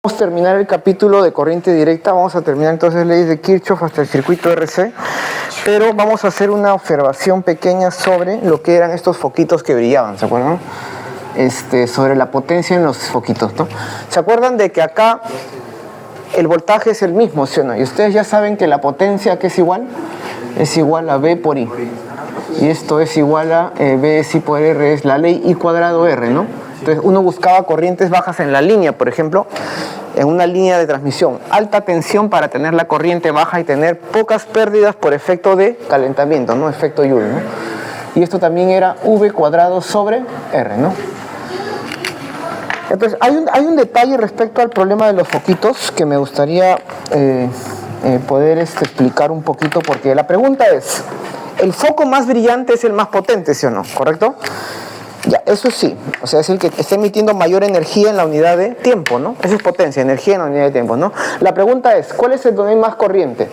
Vamos a terminar el capítulo de corriente directa, vamos a terminar entonces leyes de Kirchhoff hasta el circuito RC, pero vamos a hacer una observación pequeña sobre lo que eran estos foquitos que brillaban, ¿se acuerdan? Sobre la potencia en los foquitos, ¿no? ¿Se acuerdan de que acá el voltaje es el mismo, ¿sí o no? Y ustedes ya saben que la potencia, ¿qué es igual? Es igual a V por I. Y esto es igual a V es I por R, es la ley I cuadrado R, ¿no? Entonces uno buscaba corrientes bajas en la línea, por ejemplo, en una línea de transmisión, alta tensión para tener la corriente baja y tener pocas pérdidas por efecto de calentamiento, ¿no? Efecto Joule, ¿no? Y esto también era V cuadrado sobre R, ¿no? Entonces hay un detalle respecto al problema de los foquitos que me gustaría poder explicar un poquito, porque la pregunta es, ¿el foco más brillante es el más potente, sí o no? ¿Correcto? Ya, eso sí, o sea, es el que está emitiendo mayor energía en la unidad de tiempo, ¿no? Eso es potencia, energía en la unidad de tiempo, ¿no? La pregunta es, ¿cuál es el donde hay más corriente?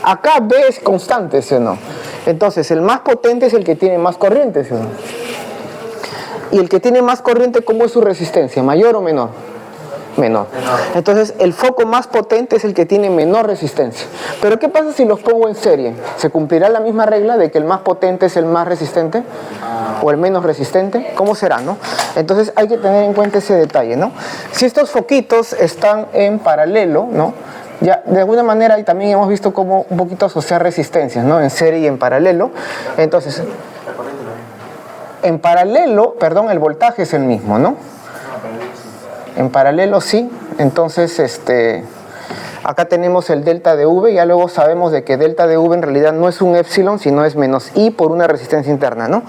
Acá B es constante, ¿sí o no? Entonces, el más potente es el que tiene más corriente, ¿sí o no? Y el que tiene más corriente, ¿cómo es su resistencia? ¿Mayor o menor? Menor. Entonces, el foco más potente es el que tiene menor resistencia. Pero, ¿qué pasa si los pongo en serie? ¿Se cumplirá la misma regla de que el más potente es el más resistente? ¿O el menos resistente? ¿Cómo será, no? Entonces, hay que tener en cuenta ese detalle, ¿no? Si estos foquitos están en paralelo, ¿no? Ya, de alguna manera, y también hemos visto cómo un poquito asociar resistencias, ¿no? En serie y en paralelo. Entonces, en paralelo, perdón, el voltaje es el mismo, ¿no? En paralelo sí, entonces acá tenemos el delta de V, ya luego sabemos de que delta de V en realidad no es un epsilon, sino es menos I por una resistencia interna, ¿no?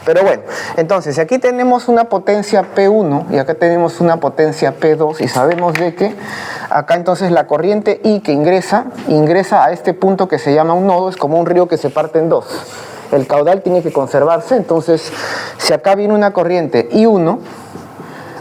Pero bueno, entonces aquí tenemos una potencia P1 y acá tenemos una potencia P2 y sabemos de que acá entonces la corriente I que ingresa a este punto que se llama un nodo, es como un río que se parte en dos. El caudal tiene que conservarse, entonces si acá viene una corriente I1,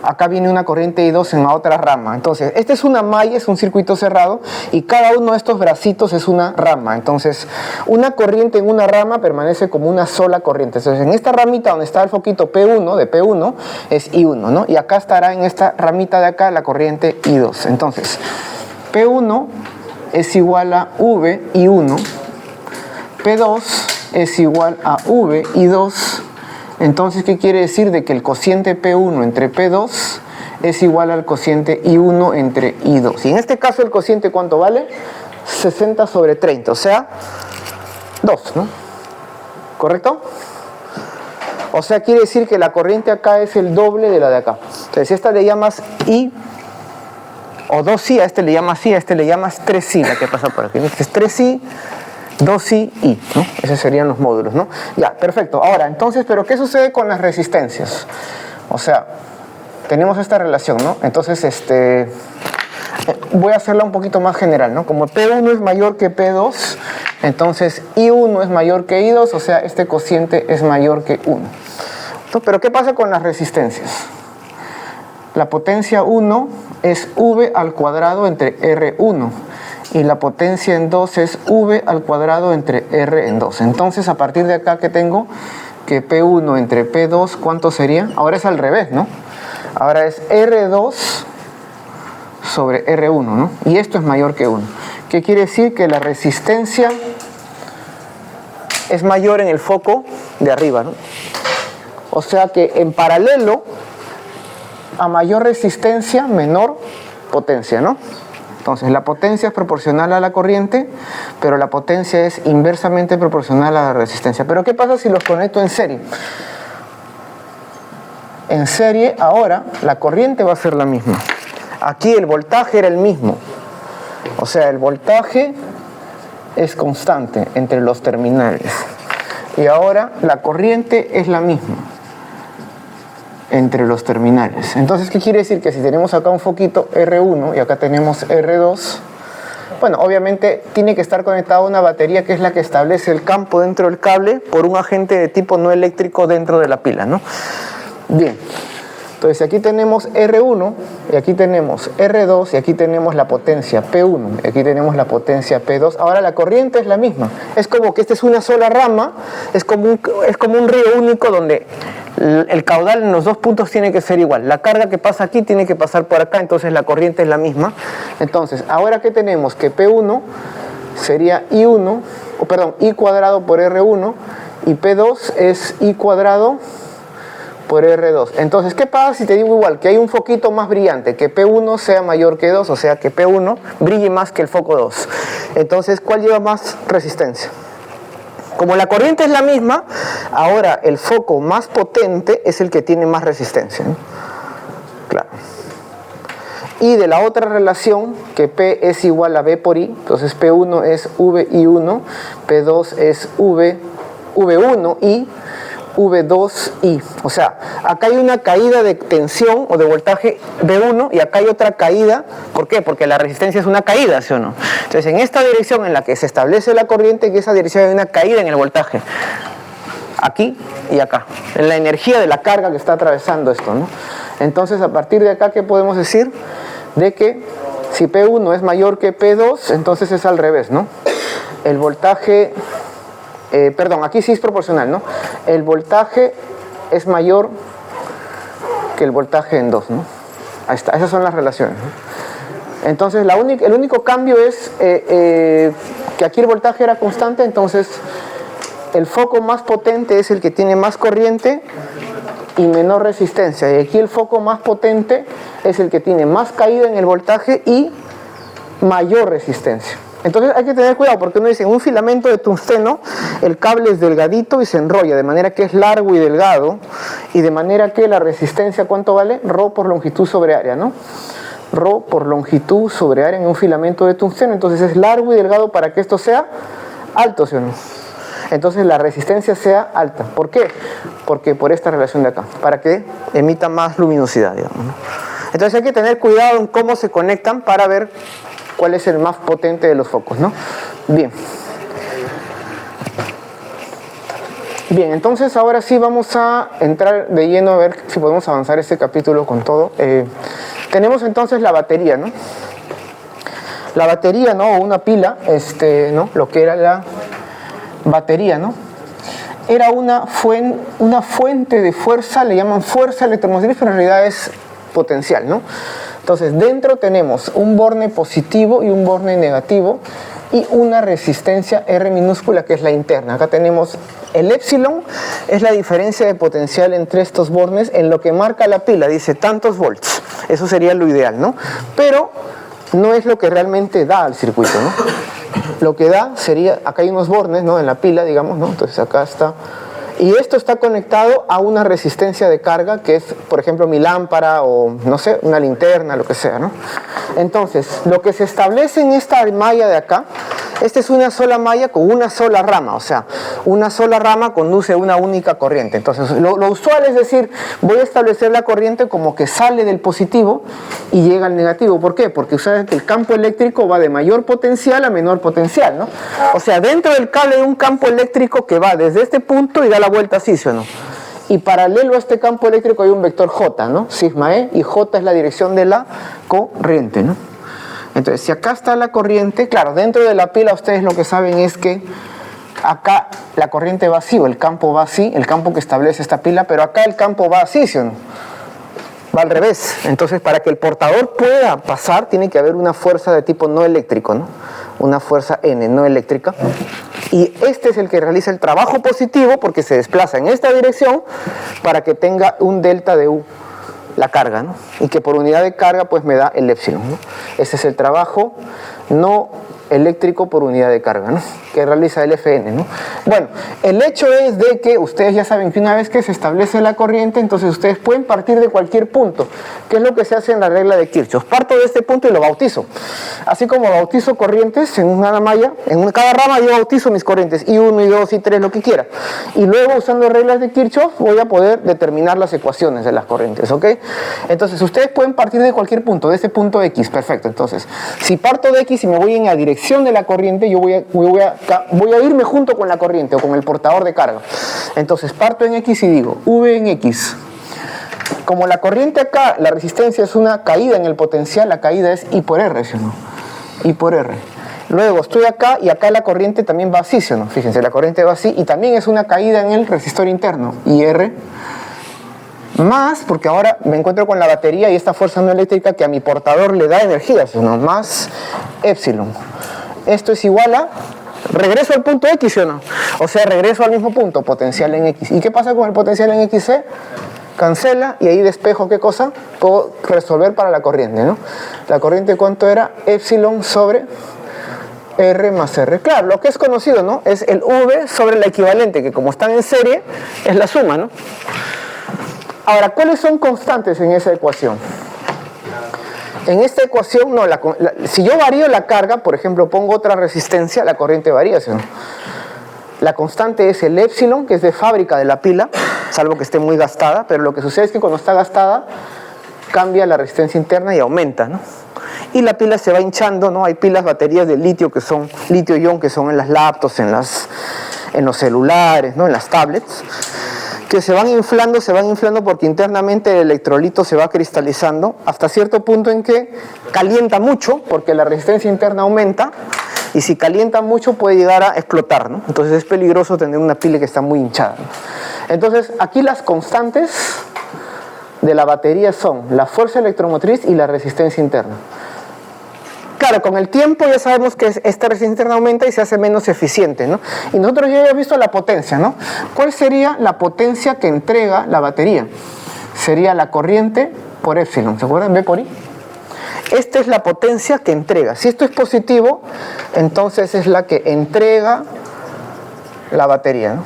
acá viene una corriente I2 en la otra rama. Entonces, esta es una malla, es un circuito cerrado, y cada uno de estos bracitos es una rama. Entonces, una corriente en una rama permanece como una sola corriente. Entonces, en esta ramita donde está el foquito P1, de P1, es I1, ¿no? Y acá estará en esta ramita de acá la corriente I2. Entonces, P1 es igual a V I1, P2 es igual a V I2. Entonces, ¿qué quiere decir? De que el cociente P1 entre P2 es igual al cociente I1 entre I2. Y en este caso, el cociente, ¿cuánto vale? 60 sobre 30, o sea, 2, ¿no? ¿Correcto? O sea, quiere decir que la corriente acá es el doble de la de acá. Entonces, si a esta le llamas I, o 2I, a este le llamas I, a este le llamas 3I, la que pasa por aquí. Este es 3I. 2I, I, ¿no? Esos serían los módulos, ¿no? Ya, perfecto. Ahora, entonces, ¿pero qué sucede con las resistencias? O sea, tenemos esta relación, ¿no? Entonces, voy a hacerla un poquito más general, ¿no? Como P1 es mayor que P2, entonces I1 es mayor que I2, o sea, este cociente es mayor que 1. Entonces, ¿pero qué pasa con las resistencias? La potencia 1 es V al cuadrado entre R1. Y la potencia en 2 es V al cuadrado entre R en 2. Entonces, a partir de acá, ¿qué tengo? Que P1 entre P2, ¿cuánto sería? Ahora es al revés, ¿no? Ahora es R2 sobre R1, ¿no? Y esto es mayor que 1. ¿Qué quiere decir? Que la resistencia es mayor en el foco de arriba, ¿no? O sea que en paralelo, a mayor resistencia, menor potencia, ¿no? Entonces, la potencia es proporcional a la corriente, pero la potencia es inversamente proporcional a la resistencia. Pero, ¿qué pasa si los conecto en serie? En serie, ahora, la corriente va a ser la misma. Aquí el voltaje era el mismo. O sea, el voltaje es constante entre los terminales. Y ahora, la corriente es la misma entre los terminales. Entonces, ¿qué quiere decir? Que si tenemos acá un foquito R1 y acá tenemos R2, bueno, obviamente tiene que estar conectado a una batería que es la que establece el campo dentro del cable por un agente de tipo no eléctrico dentro de la pila, ¿no? Bien, entonces aquí tenemos R1 y aquí tenemos R2 y aquí tenemos la potencia P1 y aquí tenemos la potencia P2. Ahora la corriente es la misma. Es como que esta es una sola rama, es como un río único donde el caudal en los dos puntos tiene que ser igual. La carga que pasa aquí tiene que pasar por acá, entonces la corriente es la misma. Entonces, ahora que tenemos que P1 sería I cuadrado por R1 y P2 es I cuadrado por R2. Entonces, ¿qué pasa si te digo igual? Que hay un foquito más brillante, que P1 sea mayor que 2, o sea, que P1 brille más que el foco 2. Entonces, ¿cuál lleva más resistencia? Como la corriente es la misma, ahora el foco más potente es el que tiene más resistencia, ¿no? Claro. Y de la otra relación, que P es igual a B por I, entonces P1 es VI1, P2 es V1I, V2I. O sea, acá hay una caída de tensión o de voltaje V1 y acá hay otra caída. ¿Por qué? Porque la resistencia es una caída, ¿sí o no? Entonces, en esta dirección en la que se establece la corriente, en esa dirección hay una caída en el voltaje. Aquí y acá. En la energía de la carga que está atravesando esto, ¿no? Entonces, a partir de acá, ¿qué podemos decir? De que si P1 es mayor que P2, entonces es al revés, ¿no? El voltaje... aquí sí es proporcional, ¿no? El voltaje es mayor que el voltaje en 2, ¿no? Ahí está, esas son las relaciones, ¿no? Entonces, el único cambio es que aquí el voltaje era constante, entonces el foco más potente es el que tiene más corriente y menor resistencia. Y aquí el foco más potente es el que tiene más caída en el voltaje y mayor resistencia. Entonces hay que tener cuidado porque uno dice, en un filamento de tungsteno el cable es delgadito y se enrolla, de manera que es largo y delgado, y de manera que la resistencia, ¿cuánto vale? Rho por longitud sobre área, ¿no? Rho por longitud sobre área en un filamento de tungsteno. Entonces es largo y delgado para que esto sea alto, ¿sí o no? Entonces la resistencia sea alta. ¿Por qué? Porque por esta relación de acá, para que emita más luminosidad, digamos, ¿no? Entonces hay que tener cuidado en cómo se conectan para ver cuál es el más potente de los focos, ¿no? Bien. Bien, entonces ahora sí vamos a entrar de lleno a ver si podemos avanzar este capítulo con todo. Tenemos entonces la batería, ¿no? La batería, ¿no? O una pila, ¿no? Lo que era la batería, ¿no? Era una fuente de fuerza, le llaman fuerza electromotriz, pero en realidad es potencial, ¿no? Entonces, dentro tenemos un borne positivo y un borne negativo y una resistencia R minúscula que es la interna. Acá tenemos el épsilon, es la diferencia de potencial entre estos bornes en lo que marca la pila, dice tantos volts. Eso sería lo ideal, ¿no? Pero no es lo que realmente da al circuito, ¿no? Lo que da sería, acá hay unos bornes, ¿no? En la pila, digamos, ¿no? Entonces acá está. Y esto está conectado a una resistencia de carga que es, por ejemplo, mi lámpara o, no sé, una linterna, lo que sea, ¿no? Entonces, lo que se establece en esta malla de acá, esta es una sola malla con una sola rama, o sea, una sola rama conduce a una única corriente. Entonces, lo usual es decir, voy a establecer la corriente como que sale del positivo y llega al negativo. ¿Por qué? Porque ustedes que el campo eléctrico va de mayor potencial a menor potencial, ¿no? O sea, dentro del cable hay un campo eléctrico que va desde este punto y da la vuelta así, ¿sí o no? Y paralelo a este campo eléctrico hay un vector J, ¿no? Sigma E, y J es la dirección de la corriente, ¿no? Entonces, si acá está la corriente, claro, dentro de la pila ustedes lo que saben es que acá la corriente va así, o el campo va así, el campo que establece esta pila, pero acá el campo va así, ¿sí o no? Va al revés. Entonces, para que el portador pueda pasar, tiene que haber una fuerza de tipo no eléctrico, ¿no? Una fuerza N, no eléctrica. Y este es el que realiza el trabajo positivo porque se desplaza en esta dirección para que tenga un delta de U, la carga, ¿no? Y que por unidad de carga pues me da el épsilon, ¿no? Ese es el trabajo no eléctrico por unidad de carga, ¿no? Que realiza el FN, ¿no? Bueno, el hecho es de que ustedes ya saben que una vez que se establece la corriente, entonces ustedes pueden partir de cualquier punto, que es lo que se hace en la regla de Kirchhoff. Parto de este punto y lo bautizo. Así como bautizo corrientes en una malla, cada rama yo bautizo mis corrientes, I1, I2, I3, lo que quiera. Y luego, usando reglas de Kirchhoff, voy a poder determinar las ecuaciones de las corrientes, ¿ok? Entonces, ustedes pueden partir de cualquier punto, de este punto X, perfecto. Entonces, si parto de X y me voy en la dirección de la corriente, yo voy a irme junto con la corriente o con el portador de carga. Entonces parto en X y digo V en X. Como la corriente acá, la resistencia es una caída en el potencial, la caída es I por R, ¿sí o no? I por R. Luego estoy acá y acá la corriente también va así, ¿sí o no? Fíjense, la corriente va así y también es una caída en el resistor interno, IR más, porque ahora me encuentro con la batería y esta fuerza no eléctrica que a mi portador le da energía, sino más epsilon. Esto es igual a, regreso al punto X, ¿sí o no? O sea, regreso al mismo punto, potencial en X. ¿Y qué pasa con el potencial en XC? Cancela y ahí despejo, ¿qué cosa? Puedo resolver para la corriente, ¿no? La corriente, ¿cuánto era? Epsilon sobre R más R. Claro, lo que es conocido, ¿no? Es el V sobre la equivalente, que como están en serie, es la suma, ¿no? Ahora, ¿cuáles son constantes en esa ecuación? En esta ecuación, no, si yo varío la carga, por ejemplo, pongo otra resistencia, la corriente varía, ¿sí o no? La constante es el epsilon, que es de fábrica de la pila, salvo que esté muy gastada, pero lo que sucede es que cuando está gastada, cambia la resistencia interna y aumenta, ¿no? Y la pila se va hinchando, ¿no? Hay pilas, baterías de litio que son litio-ion, que son en las laptops, en los celulares, ¿no? En las tablets, que se van inflando porque internamente el electrolito se va cristalizando hasta cierto punto en que calienta mucho, porque la resistencia interna aumenta, y si calienta mucho puede llegar a explotar, ¿no? Entonces es peligroso tener una pila que está muy hinchada, ¿no? Entonces aquí las constantes de la batería son la fuerza electromotriz y la resistencia interna. Claro, con el tiempo ya sabemos que esta resistencia interna aumenta y se hace menos eficiente, ¿no? Y nosotros ya hemos visto la potencia, ¿no? ¿Cuál sería la potencia que entrega la batería? Sería la corriente por epsilon, ¿se acuerdan? B por I. Esta es la potencia que entrega. Si esto es positivo, entonces es la que entrega la batería, ¿no?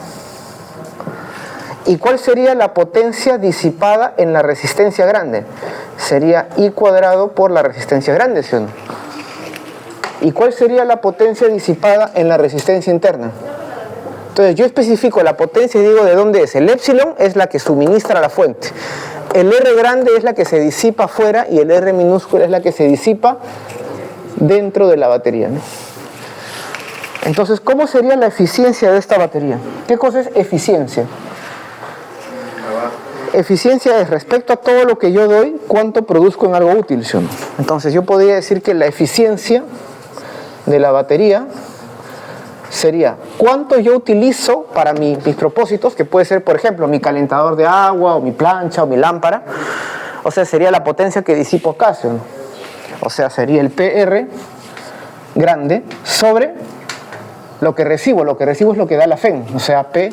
¿Y cuál sería la potencia disipada en la resistencia grande? Sería I cuadrado por la resistencia grande, ¿sí o no? ¿Y cuál sería la potencia disipada en la resistencia interna? Entonces yo especifico la potencia y digo de dónde es. El epsilon es la que suministra la fuente. El R grande es la que se disipa afuera y el R minúscula es la que se disipa dentro de la batería, ¿no? Entonces, ¿cómo sería la eficiencia de esta batería? ¿Qué cosa es eficiencia? Eficiencia es respecto a todo lo que yo doy, cuánto produzco en algo útil, ¿sí o no? Entonces yo podría decir que la eficiencia de la batería sería cuánto yo utilizo para mis propósitos, que puede ser, por ejemplo, mi calentador de agua, o mi plancha, o mi lámpara. O sea, sería la potencia que disipo acá, ¿sí o no? O sea, sería el PR grande sobre lo que recibo. Lo que recibo es lo que da la FEN, o sea, P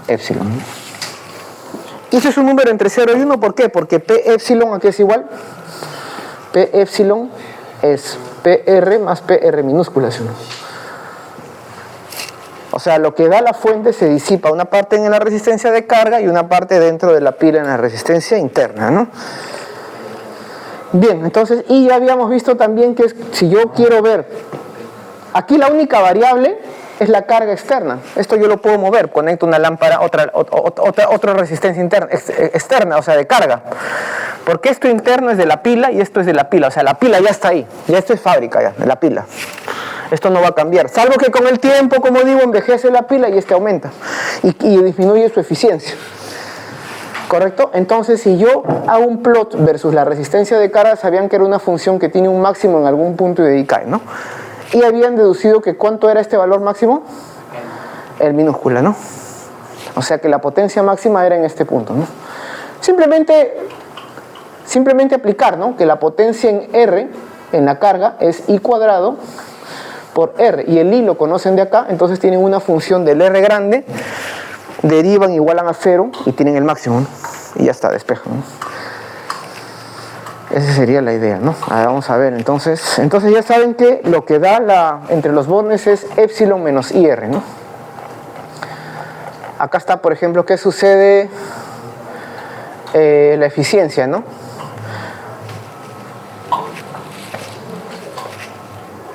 epsilon. Y ese es un número entre 0 y 1, ¿por qué? Porque P epsilon, ¿a qué es igual? P epsilon es PR más PR minúscula, ¿sí o no? O sea, lo que da la fuente se disipa una parte en la resistencia de carga y una parte dentro de la pila en la resistencia interna, ¿no? Bien, entonces, y ya habíamos visto también que si yo quiero ver, aquí la única variable es la carga externa. Esto yo lo puedo mover, conecto una lámpara, otra resistencia interna, externa, o sea, de carga. Porque esto interno es de la pila y esto es de la pila, o sea, la pila ya está ahí, ya esto es fábrica ya, de la pila. Esto no va a cambiar, salvo que con el tiempo, como digo, envejece la pila y este aumenta y disminuye su eficiencia. ¿Correcto? Entonces, si yo hago un plot versus la resistencia de carga, sabían que era una función que tiene un máximo en algún punto y de ahí cae, ¿no? Y habían deducido que ¿cuánto era este valor máximo? El minúscula, ¿no? O sea que la potencia máxima era en este punto, ¿no? Simplemente aplicar, ¿no? Que la potencia en R, en la carga, es I cuadrado por R. Y el I lo conocen de acá, entonces tienen una función del R grande, derivan, igualan a 0 y tienen el máximo, ¿no? Y ya está, despejan, ¿no? Esa sería la idea, ¿no? Ahora vamos a ver, entonces ya saben que lo que da entre los bornes es epsilon menos IR, ¿no? Acá está, por ejemplo, ¿qué sucede? La eficiencia, ¿no?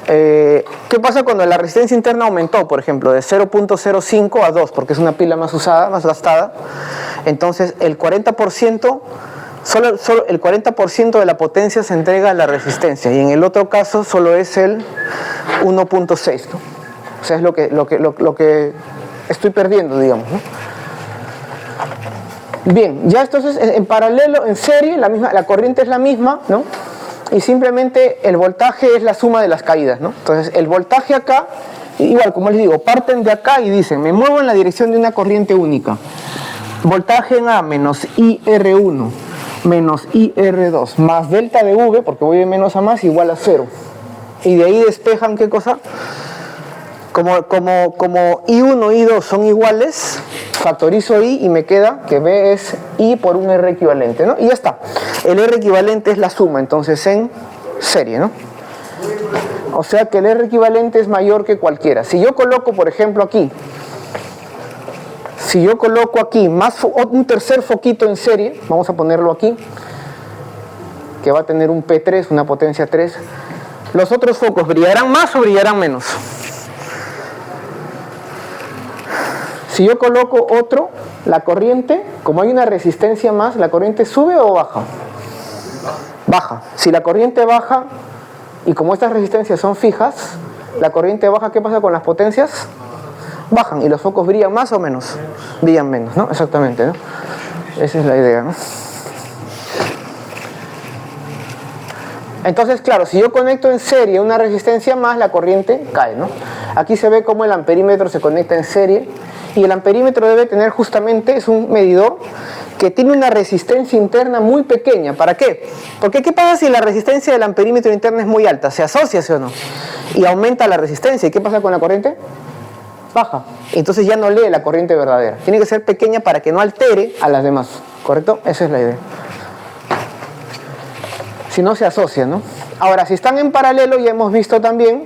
¿Qué pasa cuando la resistencia interna aumentó, por ejemplo, de 0.05 a 2, porque es una pila más usada, más gastada? Entonces, el 40%... Solo el 40% de la potencia se entrega a la resistencia y en el otro caso solo es el 1.6, ¿no? O sea, es lo que estoy perdiendo, digamos, ¿no? Bien, ya entonces en paralelo, en serie, la corriente es la misma, ¿no? Y simplemente el voltaje es la suma de las caídas, ¿no? Entonces el voltaje acá, igual como les digo, parten de acá y dicen, me muevo en la dirección de una corriente única. voltaje en A menos IR1 menos IR2 más delta de V, porque voy de menos a más, igual a 0. Y de ahí despejan, ¿qué cosa? Como I1 y I2 son iguales, factorizo I y me queda que B es I por un R equivalente, ¿no? Y ya está. El R equivalente es la suma, entonces en serie, ¿no? O sea que el R equivalente es mayor que cualquiera. Si yo coloco, por ejemplo, aquí, si yo coloco aquí más un tercer foquito en serie, vamos a ponerlo aquí, que va a tener un P3, una potencia 3, ¿los otros focos brillarán más o brillarán menos? Si yo coloco otro, la corriente, como hay una resistencia más, ¿la corriente sube o baja? Baja. Si la corriente baja, y como estas resistencias son fijas, la corriente baja, ¿qué pasa con las potencias? Bajan, y los focos brillan más o menos. Brillan menos, ¿no? Exactamente, ¿no? Esa es la idea, ¿no? Entonces, claro, si yo conecto en serie una resistencia más, la corriente cae, ¿no? Aquí se ve cómo el amperímetro se conecta en serie, y el amperímetro debe tener justamente, es un medidor que tiene una resistencia interna muy pequeña. ¿Para qué? Porque ¿qué pasa si la resistencia del amperímetro interna es muy alta? ¿Se asocia, sí o no? Y aumenta la resistencia. ¿Y qué pasa con la corriente? Baja. Entonces ya no lee la corriente verdadera. Tiene que ser pequeña para que no altere a las demás. ¿Correcto? Esa es la idea. Si no se asocia, ¿no? Ahora, si están en paralelo, ya hemos visto también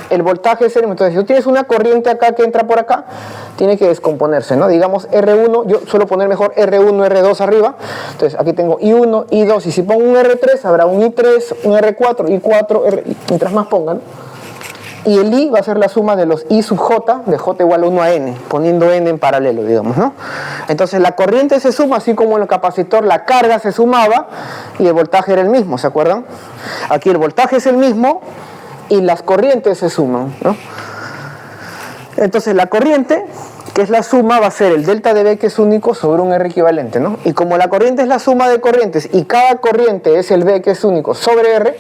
el voltaje es el mismo. Entonces, si tú tienes una corriente acá que entra por acá, tiene que descomponerse, ¿no? Digamos R1, yo suelo poner mejor R1, R2 arriba. Entonces, aquí tengo I1, I2, y si pongo un R3, habrá un I3, un R4, I4, R, mientras más pongan. Y el I va a ser la suma de los I sub J, de J igual a 1 a N, poniendo N en paralelo, digamos, ¿no? Entonces, la corriente se suma, así como en el capacitor la carga se sumaba, y el voltaje era el mismo, ¿se acuerdan? Aquí el voltaje es el mismo, y las corrientes se suman, ¿no? Entonces la corriente, que es la suma, va a ser el delta de B, que es único, sobre un R equivalente, ¿no? Y como la corriente es la suma de corrientes y cada corriente es el B, que es único, sobre R,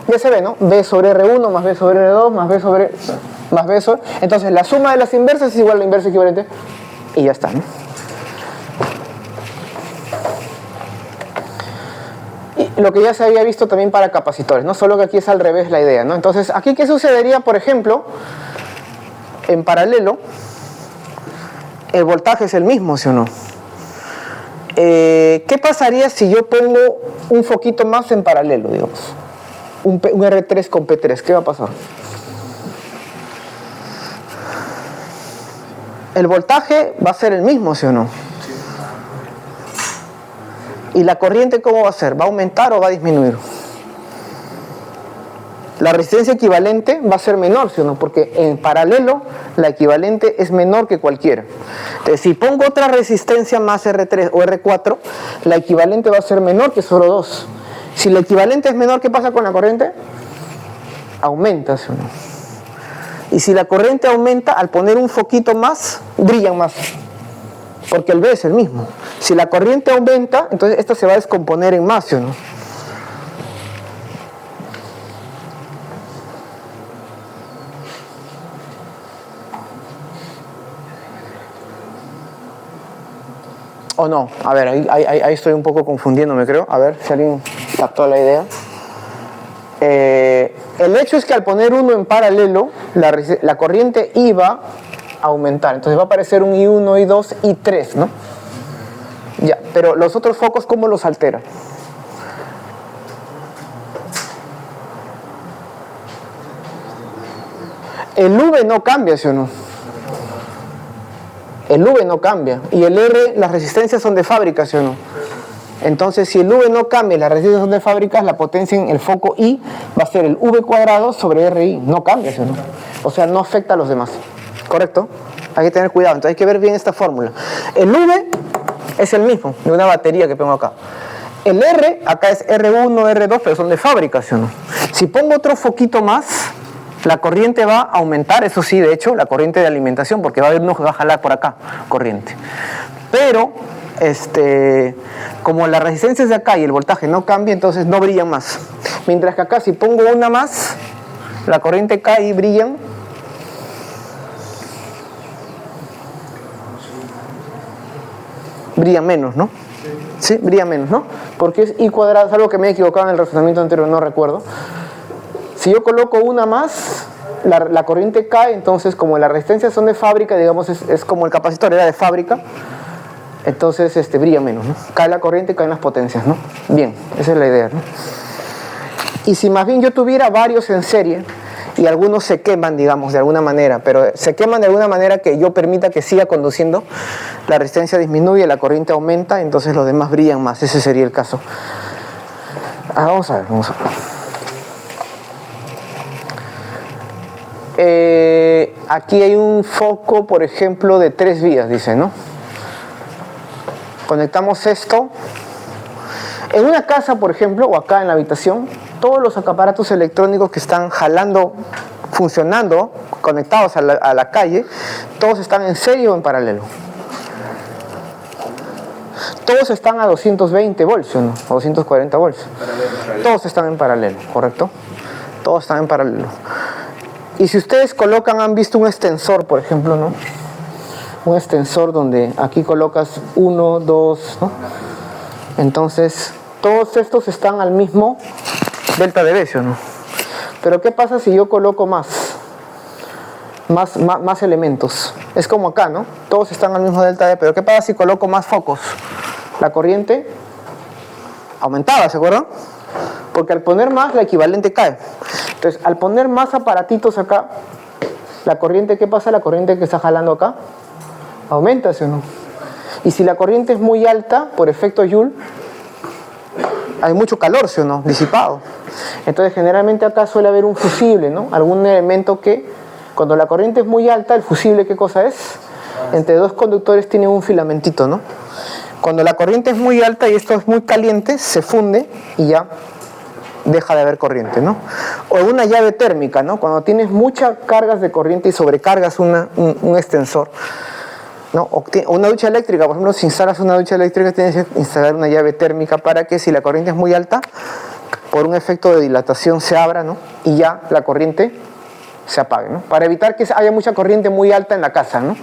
ya se ve, ¿no? B sobre R1 más B sobre R2 más B sobre... Entonces la suma de las inversas es igual a la inversa equivalente y ya está, ¿no? Lo que ya se había visto también para capacitores, ¿no? Solo que aquí es al revés la idea, ¿no? Entonces, aquí, ¿qué sucedería, por ejemplo? En paralelo, el voltaje es el mismo, ¿sí o no? ¿Qué pasaría si yo pongo un foquito más en paralelo, digamos? Un R3 con P3, ¿qué va a pasar? El voltaje va a ser el mismo, ¿sí o no? ¿Y la corriente cómo va a ser? ¿Va a aumentar o va a disminuir? La resistencia equivalente va a ser menor, ¿sí o no? Porque en paralelo la equivalente es menor que cualquiera. Entonces, si pongo otra resistencia más R3 o R4, la equivalente va a ser menor que solo 2. Si la equivalente es menor, ¿qué pasa con la corriente? Aumenta, ¿sí o no? Y si la corriente aumenta, al poner un foquito más, brillan más. Porque el B es el mismo. Si la corriente aumenta, entonces esta se va a descomponer en más, ¿sí o no? ¿O no? A ver, ahí estoy un poco confundiéndome, creo. A ver si alguien captó la idea. El hecho es que al poner uno en paralelo, la corriente I va a aumentar. Entonces va a aparecer un I1, I2, I3, ¿no? Ya, pero los otros focos, ¿cómo los altera? El V no cambia, ¿sí o no? El V no cambia. Y el R, las resistencias son de fábrica, ¿sí o no? Entonces, si el V no cambia y las resistencias son de fábrica, la potencia en el foco I va a ser el V cuadrado sobre RI. No cambia, ¿sí o no? O sea, no afecta a los demás. ¿Correcto? Hay que tener cuidado. Entonces hay que ver bien esta fórmula. El V es el mismo de una batería que pongo acá. El R, acá es R1, R2, pero son de fábrica, ¿sí o no? Si pongo otro foquito más, la corriente va a aumentar, eso sí, de hecho, la corriente de alimentación, porque va a haber uno que va a jalar por acá, corriente. Pero, como la resistencia es de acá y el voltaje no cambia, entonces no brillan más. Mientras que acá, si pongo una más, la corriente cae y brillan. brilla menos, ¿no? Sí, brilla menos, ¿no? Porque es I cuadrado, es algo que me he equivocado en el razonamiento anterior, no recuerdo. Si yo coloco una más, la corriente cae, entonces como las resistencias son de fábrica, digamos, es como el capacitor era de fábrica, entonces brilla menos, ¿no? Cae la corriente, caen las potencias, ¿no? Bien, esa es la idea, ¿no? Y si más bien yo tuviera varios en serie, y algunos se queman, digamos, de alguna manera, pero se queman de alguna manera que yo permita que siga conduciendo, la resistencia disminuye, la corriente aumenta, entonces los demás brillan más. Ese sería el caso. Vamos a ver. Aquí hay un foco, por ejemplo, de 3 vías, dice, ¿no? Conectamos esto. En una casa, por ejemplo, o acá en la habitación, todos los aparatos electrónicos que están jalando, funcionando, conectados a la calle, todos están en serie o en paralelo. Todos están a 220 volts, ¿no? A 240 volts. Todos están en paralelo, ¿correcto? Todos están en paralelo. Y si ustedes colocan, han visto un extensor, por ejemplo, ¿no? Un extensor donde aquí colocas 1, 2, ¿no? Entonces, todos estos están al mismo delta de Besio, ¿no? Pero ¿qué pasa si yo coloco más elementos? Es como acá, ¿no? Todos están al mismo delta de, pero ¿qué pasa si coloco más focos? La corriente aumentaba, ¿se acuerdan? Porque al poner más, la equivalente cae. Entonces, al poner más aparatitos acá, la corriente, ¿qué pasa? La corriente que está jalando acá aumenta, ¿sí o no? Y si la corriente es muy alta, por efecto Joule, hay mucho calor, ¿sí o no? Disipado. Entonces, generalmente acá suele haber un fusible, ¿no? Algún elemento que, cuando la corriente es muy alta, el fusible, ¿qué cosa es? Entre dos conductores tiene un filamentito, ¿no? Cuando la corriente es muy alta y esto es muy caliente, se funde y ya deja de haber corriente, ¿no? O una llave térmica, ¿no? Cuando tienes muchas cargas de corriente y sobrecargas un extensor, ¿no? O una ducha eléctrica, por ejemplo, si instalas una ducha eléctrica tienes que instalar una llave térmica para que si la corriente es muy alta, por un efecto de dilatación se abra, ¿no? Y ya la corriente se apague, ¿no? Para evitar que haya mucha corriente muy alta en la casa, ¿no?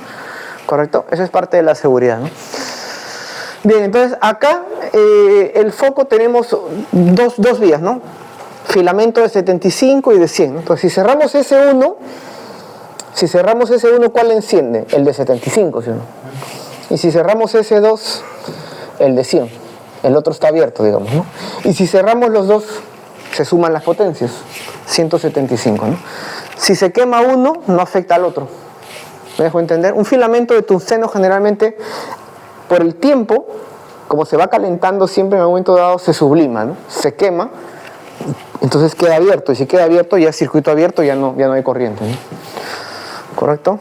¿Correcto? Eso es parte de la seguridad, ¿no? Bien, entonces acá el foco tenemos dos vías, ¿no? Filamento de 75 y de 100, ¿no? Entonces si cerramos ese 1, ¿cuál enciende? El de 75, ¿sí o no? Y si cerramos ese 2, el de 100. El otro está abierto, digamos, ¿no? Y si cerramos los dos, se suman las potencias, 175, ¿no? Si se quema uno, no afecta al otro. ¿Me dejo entender? Un filamento de tungsteno generalmente, por el tiempo, como se va calentando, siempre en un momento dado se sublima, ¿no? Se quema, entonces queda abierto. Y si queda abierto, ya es circuito abierto, ya no hay corriente, ¿no? ¿Correcto?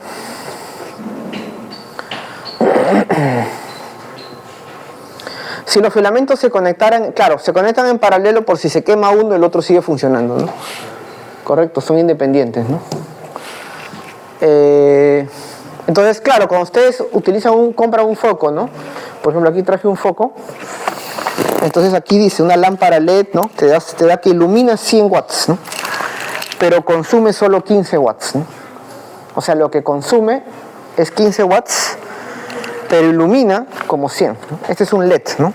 Si los filamentos se conectaran, claro, se conectan en paralelo por si se quema uno, el otro sigue funcionando, ¿no? Correcto, son independientes, ¿no? Entonces, claro, cuando ustedes compran un foco, ¿no? Por ejemplo, aquí traje un foco. Entonces aquí dice una lámpara LED, ¿no? Te da que ilumina 100 watts, ¿no? Pero consume solo 15 watts, ¿no? O sea, lo que consume es 15 watts, pero ilumina como 100, ¿no? Este es un LED, ¿no?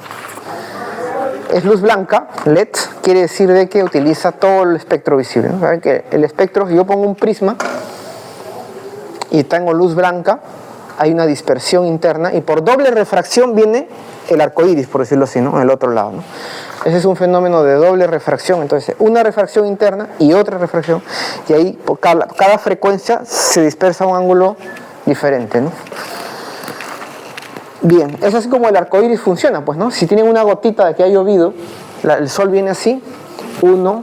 Es luz blanca, LED, quiere decir de que utiliza todo el espectro visible, ¿no? Saben que el espectro, si yo pongo un prisma y tengo luz blanca, hay una dispersión interna y por doble refracción viene el arco iris, por decirlo así, ¿no? En el otro lado, ¿no? Ese es un fenómeno de doble refracción. Entonces, una refracción interna y otra refracción, y ahí por cada frecuencia se dispersa a un ángulo diferente, ¿no? Bien, es así como el arco iris funciona, pues, ¿no? Si tienen una gotita de que ha llovido, el sol viene así, 1,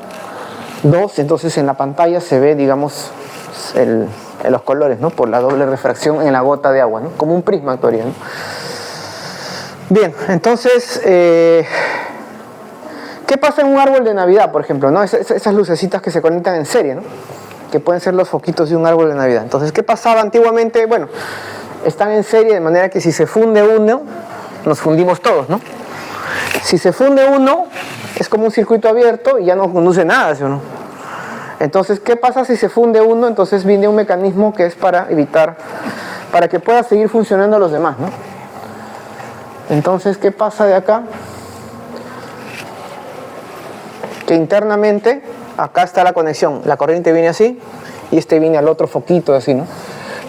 2, entonces en la pantalla se ve, digamos, los colores, ¿no? Por la doble refracción en la gota de agua, ¿no? Como un prisma actuaría, ¿no? Bien, entonces, ¿qué pasa en un árbol de Navidad, por ejemplo, ¿no? Esas lucecitas que se conectan en serie, ¿no? Que pueden ser los foquitos de un árbol de Navidad. Entonces, ¿qué pasaba antiguamente? Bueno, están en serie de manera que si se funde uno, nos fundimos todos, ¿no? Si se funde uno, es como un circuito abierto y ya no conduce nada, ¿sí o no? Entonces, ¿qué pasa si se funde uno? Entonces viene un mecanismo que es para evitar, para que pueda seguir funcionando los demás, ¿no? Entonces, ¿qué pasa de acá? Que internamente, acá está la conexión. La corriente viene así y este viene al otro foquito así, ¿no?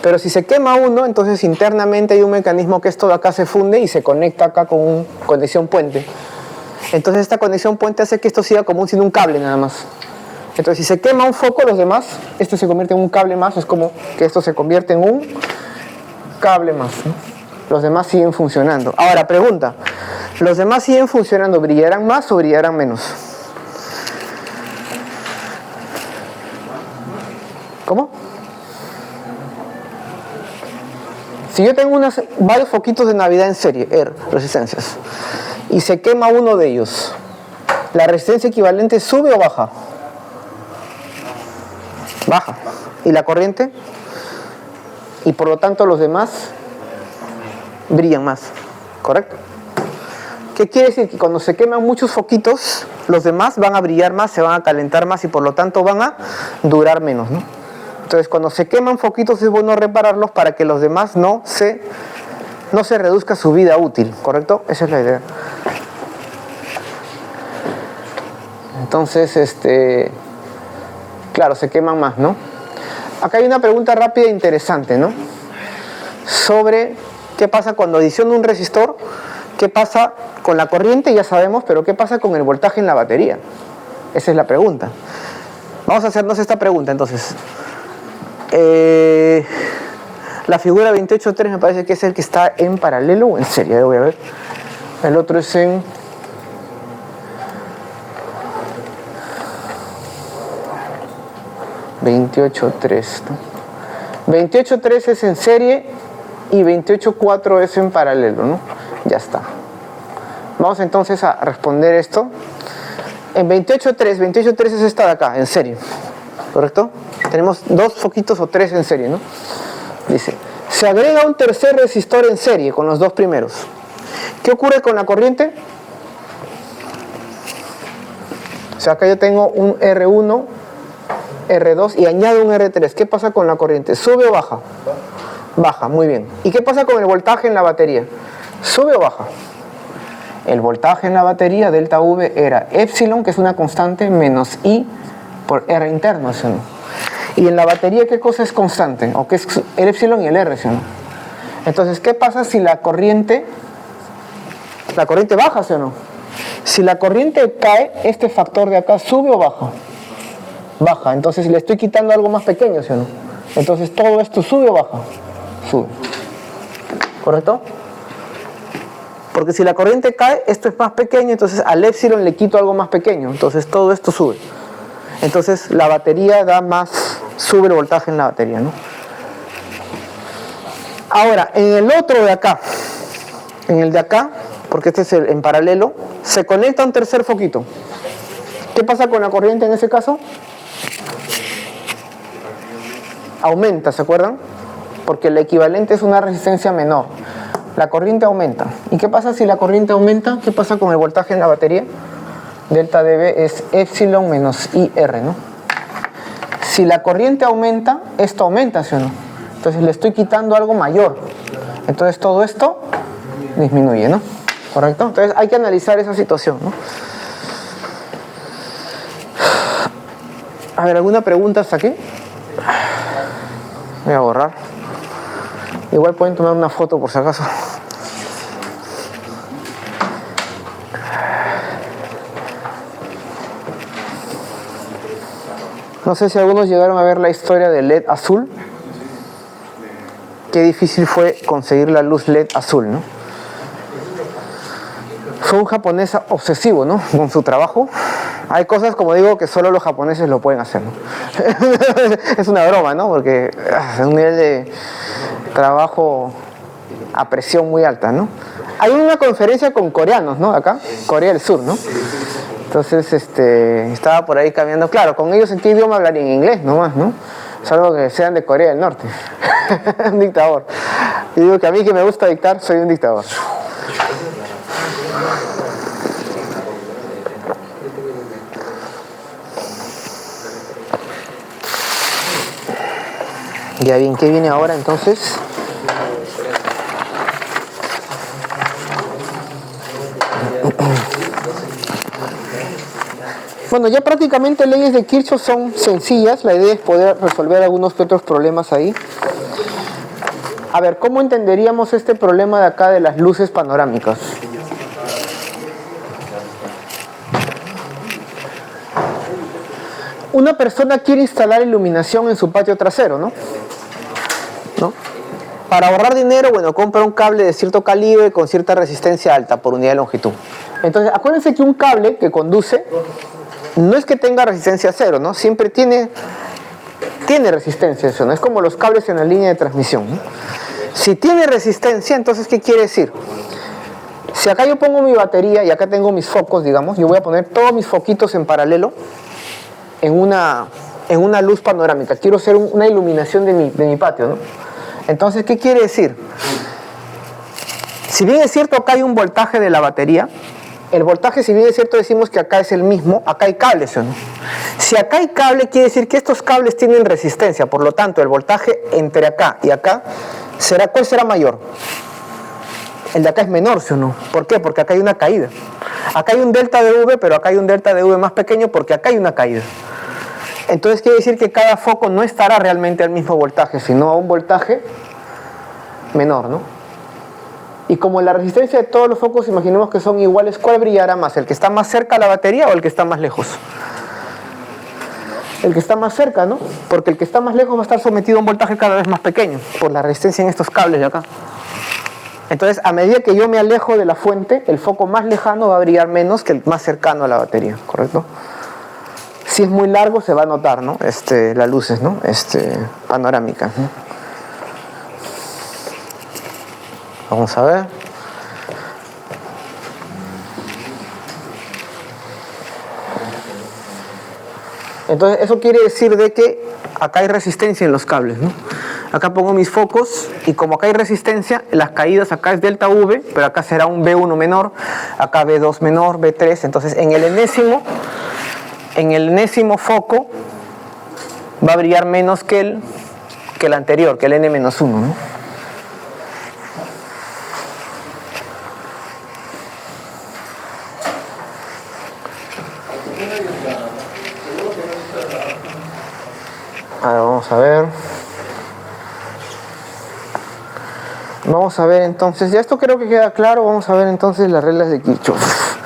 Pero si se quema uno, entonces internamente hay un mecanismo que esto de acá se funde y se conecta acá con una conexión puente. Entonces esta conexión puente hace que esto siga como siendo un cable nada más. Entonces si se quema un foco, los demás, esto se convierte en un cable más, es como que esto se convierte en un cable más, ¿no? Los demás siguen funcionando. Ahora, pregunta, ¿los demás siguen funcionando, brillarán más o brillarán menos? ¿Cómo? Si yo tengo varios foquitos de Navidad en serie, resistencias, y se quema uno de ellos, ¿la resistencia equivalente sube o baja? Baja. ¿Y la corriente? Y por lo tanto los demás brillan más, ¿correcto? ¿Qué quiere decir? Que cuando se queman muchos foquitos, los demás van a brillar más, se van a calentar más y por lo tanto van a durar menos, ¿no? Entonces cuando se queman foquitos es bueno repararlos para que los demás no se reduzca su vida útil, ¿correcto? Esa es la idea. Entonces, claro, se queman más, ¿no? Acá hay una pregunta rápida e interesante, ¿no? Sobre qué pasa cuando adiciono un resistor, qué pasa con la corriente, ya sabemos, pero qué pasa con el voltaje en la batería. Esa es la pregunta. Vamos a hacernos esta pregunta, entonces. La figura 28.3 me parece que es el que está en paralelo o en serie, voy a ver. El otro es en... ...28.3, ¿no? 28.3 es en serie y 28.4 es en paralelo, ¿no? Ya está. Vamos entonces a responder esto. En 28.3 es esta de acá, en serie, ¿correcto? Tenemos dos foquitos o tres en serie, ¿no? Dice, se agrega un tercer resistor en serie con los dos primeros. ¿Qué ocurre con la corriente? O sea, acá yo tengo un R1, R2 y añado un R3. ¿Qué pasa con la corriente? ¿Sube o baja? Baja, muy bien. ¿Y qué pasa con el voltaje en la batería? ¿Sube o baja? El voltaje en la batería, delta V, era epsilon, que es una constante, menos I por R interno, ¿sí o no? Y en la batería, ¿qué cosa es constante? ¿O qué es el epsilon y el R, ¿sí o no? Entonces, ¿qué pasa si la corriente baja, ¿sí o no? Si la corriente cae, este factor de acá, ¿sube o baja? Baja. Entonces, le estoy quitando algo más pequeño, ¿sí o no? Entonces, ¿todo esto sube o baja? Sube. ¿Correcto? Porque si la corriente cae, esto es más pequeño, entonces al epsilon le quito algo más pequeño, entonces todo esto sube. Entonces la batería sube el voltaje en la batería, ¿no? Ahora, en el otro de acá, en el de acá, porque este es en paralelo, se conecta un tercer foquito. ¿Qué pasa con la corriente en ese caso? Aumenta, ¿se acuerdan? Porque el equivalente es una resistencia menor. La corriente aumenta. ¿Y qué pasa si la corriente aumenta? ¿Qué pasa con el voltaje en la batería? Delta dB es epsilon menos IR, ¿no? Si la corriente aumenta, esto aumenta, ¿sí o no? Entonces le estoy quitando algo mayor. Entonces todo esto disminuye, ¿no? ¿Correcto? Entonces hay que analizar esa situación, ¿no? A ver, ¿alguna pregunta hasta aquí? Voy a borrar. Igual pueden tomar una foto por si acaso. No sé si algunos llegaron a ver la historia del LED azul. Qué difícil fue conseguir la luz LED azul, ¿no? Fue un japonés obsesivo, ¿no? Con su trabajo. Hay cosas, como digo, que solo los japoneses lo pueden hacer, ¿no? Es una broma, ¿no? Porque es un nivel de trabajo a presión muy alta, ¿no? Hay una conferencia con coreanos, ¿no? Acá, Corea del Sur, ¿no? Entonces, estaba por ahí cambiando. Claro, con ellos en qué idioma hablarían, en inglés nomás, ¿no? Salvo que sean de Corea del Norte. Un dictador. Y digo que a mí que me gusta dictar, soy un dictador. Ya bien, ¿qué viene ahora entonces? Bueno, ya prácticamente leyes de Kirchhoff son sencillas. La idea es poder resolver algunos que otros problemas ahí. A ver, ¿cómo entenderíamos este problema de acá de las luces panorámicas? Una persona quiere instalar iluminación en su patio trasero, ¿no? Para ahorrar dinero, bueno, compra un cable de cierto calibre con cierta resistencia alta por unidad de longitud. Entonces, acuérdense que un cable que conduce no es que tenga resistencia cero, ¿no? Siempre tiene resistencia, eso, ¿no? Es como los cables en la línea de transmisión, ¿no? Si tiene resistencia, entonces, ¿qué quiere decir? Si acá yo pongo mi batería y acá tengo mis focos, digamos, yo voy a poner todos mis foquitos en paralelo en una luz panorámica. Quiero hacer una iluminación de mi patio, ¿no? Entonces, ¿qué quiere decir? Si bien es cierto, acá hay un voltaje de la batería, el voltaje, si bien es cierto, decimos que acá es el mismo, acá hay cables, ¿no? Si acá hay cable, quiere decir que estos cables tienen resistencia, por lo tanto, el voltaje entre acá y acá, ¿cuál será mayor? El de acá es menor, ¿sí o no? ¿Por qué? Porque acá hay una caída. Acá hay un delta de V, pero acá hay un delta de V más pequeño porque acá hay una caída. Entonces quiere decir que cada foco no estará realmente al mismo voltaje, sino a un voltaje menor, ¿no? Y como la resistencia de todos los focos, imaginemos que son iguales, ¿cuál brillará más? ¿El que está más cerca a la batería o el que está más lejos? El que está más cerca, ¿no? Porque el que está más lejos va a estar sometido a un voltaje cada vez más pequeño por la resistencia en estos cables de acá. Entonces, a medida que yo me alejo de la fuente, el foco más lejano va a brillar menos que el más cercano a la batería, ¿correcto? Si es muy largo se va a notar, ¿no? Las luces, ¿no? Panorámicas, ¿no? Vamos a ver. Entonces, eso quiere decir de que acá hay resistencia en los cables, ¿no? Acá pongo mis focos y como acá hay resistencia, las caídas acá es delta V, pero acá será un V1 menor, acá V2 menor, V3. Entonces, en el enésimo foco va a brillar menos que el anterior, que el N-1, ¿no? Ahora vamos a ver. Vamos a ver entonces, ya esto creo que queda claro, vamos a ver entonces las reglas de Kirchhoff.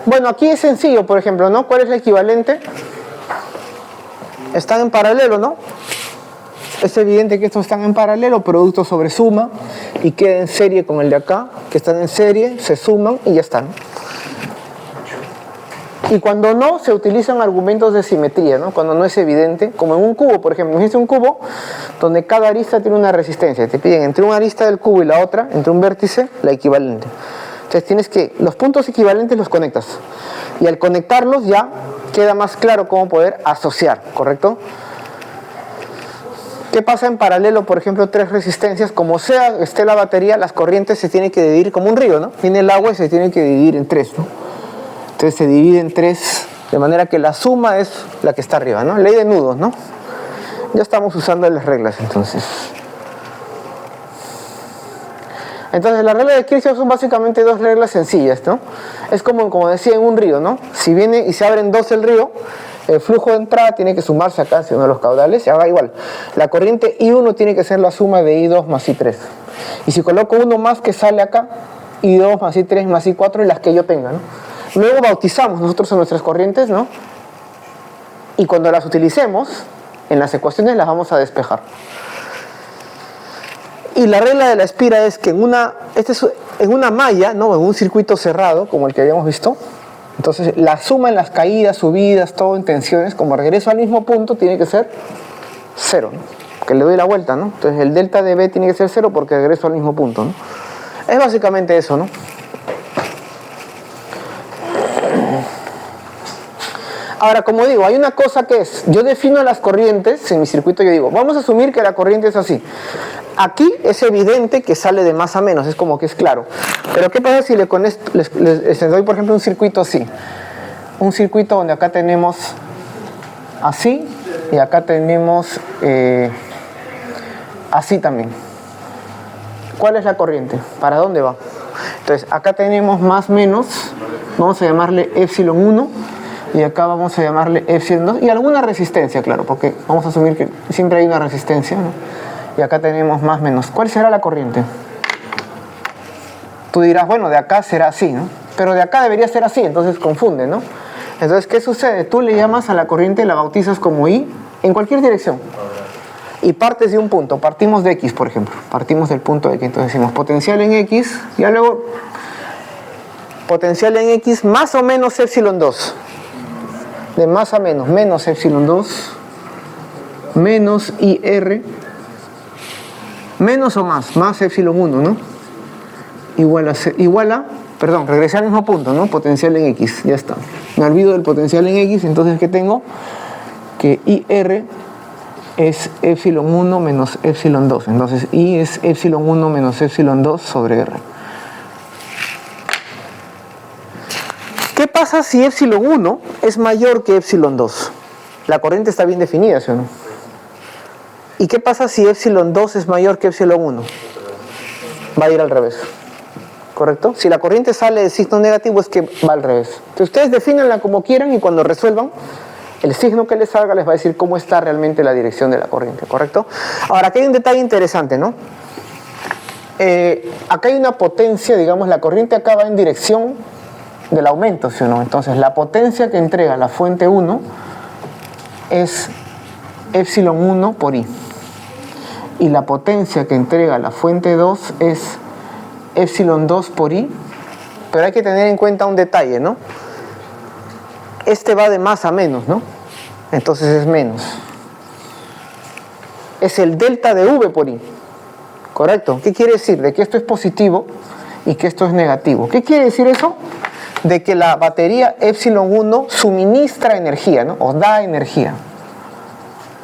Bueno, aquí es sencillo, por ejemplo, ¿no? ¿Cuál es la equivalente? Están en paralelo, ¿no? Es evidente que estos están en paralelo, producto sobre suma, y queda en serie con el de acá, que están en serie, se suman y ya están. Y cuando no, se utilizan argumentos de simetría, ¿no? Cuando no es evidente, como en un cubo, por ejemplo. Imagínate un cubo donde cada arista tiene una resistencia. Te piden entre una arista del cubo y la otra, entre un vértice, la equivalente. Entonces tienes que, los puntos equivalentes los conectas. Y al conectarlos ya queda más claro cómo poder asociar, ¿correcto? ¿Qué pasa en paralelo? Por ejemplo, tres resistencias. Como sea esté la batería, las corrientes se tienen que dividir como un río, ¿no? Viene el agua y se tiene que dividir en tres, ¿no? Entonces se divide en tres, de manera que la suma es la que está arriba, ¿no? Ley de nudos, ¿no? Ya estamos usando las reglas, entonces. Entonces, las reglas de Kirchhoff son básicamente dos reglas sencillas, ¿no? Es como decía en un río, ¿no? Si viene y se abren dos el río, el flujo de entrada tiene que sumarse acá hacia uno de los caudales, y haga igual. La corriente I1 tiene que ser la suma de I2 más I3. Y si coloco uno más que sale acá, I2 más I3 más I4 y las que yo tenga, ¿no? Luego bautizamos nosotros a nuestras corrientes, ¿no? Y cuando las utilicemos, en las ecuaciones las vamos a despejar. Y la regla de la espira es que en una malla, ¿no? En un circuito cerrado, como el que habíamos visto, entonces la suma en las caídas, subidas, todo en tensiones, como regreso al mismo punto, tiene que ser 0, ¿no? Que le doy la vuelta, ¿no? Entonces el delta de B tiene que ser 0 porque regreso al mismo punto, ¿no? Es básicamente eso, ¿no? Ahora, como digo, hay una cosa que es, yo defino las corrientes en mi circuito, yo digo, vamos a asumir que la corriente es así. Aquí es evidente que sale de más a menos, es como que es claro. Pero ¿qué pasa si les doy, por ejemplo, un circuito así? Un circuito donde acá tenemos así y acá tenemos así también. ¿Cuál es la corriente? ¿Para dónde va? Entonces, acá tenemos más menos, vamos a llamarle epsilon 1, y acá vamos a llamarle epsilon 2, y alguna resistencia, claro, porque vamos a asumir que siempre hay una resistencia, ¿no? Y acá tenemos más menos. ¿Cuál será la corriente? Tú dirás, bueno, de acá será así, ¿no? Pero de acá debería ser así, entonces confunde, ¿no? Entonces, ¿qué sucede? Tú le llamas a la corriente, la bautizas como I en cualquier dirección. Y partes de un punto, partimos de X, por ejemplo. Partimos del punto de X, entonces decimos potencial en X, ya luego potencial en X más o menos epsilon 2. De más a menos, menos epsilon 2, menos IR, menos o más epsilon 1, ¿no? Igual a, perdón, regresé al mismo punto, ¿no? Potencial en X, ya está. Me olvido del potencial en X, entonces ¿qué tengo? Que IR es epsilon 1 menos epsilon 2. Entonces I es epsilon 1 menos epsilon 2 sobre R. ¿Qué pasa si epsilon 1 es mayor que epsilon 2? La corriente está bien definida, ¿sí o no? ¿Y qué pasa si epsilon 2 es mayor que epsilon 1? Va a ir al revés. ¿Correcto? Si la corriente sale de signo negativo es que va al revés. Entonces ustedes defínanla como quieran y cuando resuelvan, el signo que les salga les va a decir cómo está realmente la dirección de la corriente, ¿correcto? Ahora, aquí hay un detalle interesante, ¿no? Acá hay una potencia, digamos, la corriente acá va en dirección del aumento, ¿sí o no? Entonces, la potencia que entrega la fuente 1 es epsilon 1 por I. Y la potencia que entrega la fuente 2 es epsilon 2 por I. Pero hay que tener en cuenta un detalle, ¿no? Este va de más a menos, ¿no? Entonces es menos. Es el delta de V por I. ¿Correcto? ¿Qué quiere decir? De que esto es positivo y que esto es negativo. ¿Qué quiere decir eso? De que la batería epsilon 1 suministra energía, ¿no? O da energía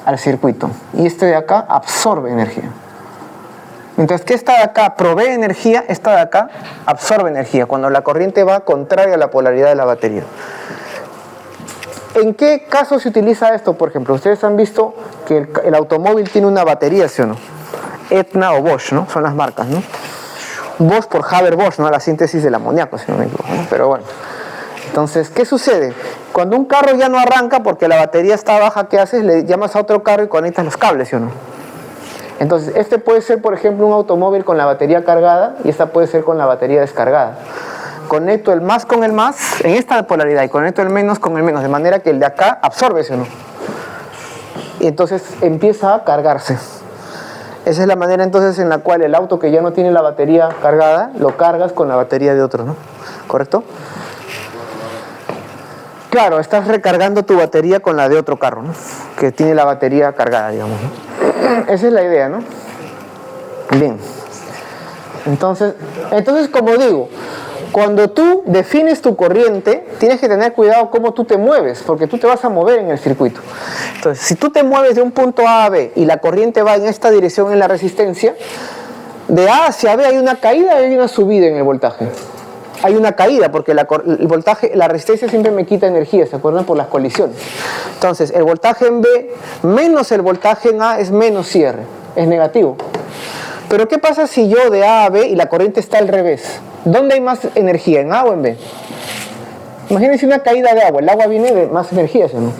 al circuito. Y este de acá absorbe energía. Mientras que esta de acá provee energía, esta de acá absorbe energía. Cuando la corriente va contraria a la polaridad de la batería. ¿En qué caso se utiliza esto? Por ejemplo, ustedes han visto que el automóvil tiene una batería, ¿sí o no? Etna o Bosch, ¿no? Son las marcas, ¿no? Bosch por Haber-Bosch, ¿no? La síntesis del amoníaco, si no me equivoco, ¿no? Pero bueno. Entonces, ¿qué sucede? Cuando un carro ya no arranca porque la batería está baja, ¿qué haces? Le llamas a otro carro y conectas los cables, ¿sí o no? Entonces, este puede ser, por ejemplo, un automóvil con la batería cargada y esta puede ser con la batería descargada. Conecto el más con el más en esta polaridad y conecto el menos con el menos, de manera que el de acá absorbe, ¿sí o no? Y entonces empieza a cargarse. Esa es la manera entonces en la cual el auto que ya no tiene la batería cargada, lo cargas con la batería de otro, ¿no? ¿Correcto? Claro, estás recargando tu batería con la de otro carro, ¿no? Que tiene la batería cargada, digamos, ¿no? Esa es la idea, ¿no? Bien. Entonces, como digo, cuando tú defines tu corriente, tienes que tener cuidado cómo tú te mueves, porque tú te vas a mover en el circuito. Entonces, si tú te mueves de un punto A a B y la corriente va en esta dirección en la resistencia, de A hacia B hay una caída y hay una subida en el voltaje. Hay una caída porque el voltaje, la resistencia siempre me quita energía, ¿se acuerdan? Por las colisiones. Entonces, el voltaje en B menos el voltaje en A es menos IR, es negativo. Pero ¿qué pasa si yo de A a B y la corriente está al revés? ¿Dónde hay más energía, en A o en B? Imagínense una caída de agua, el agua viene de más energía, ¿sí o no?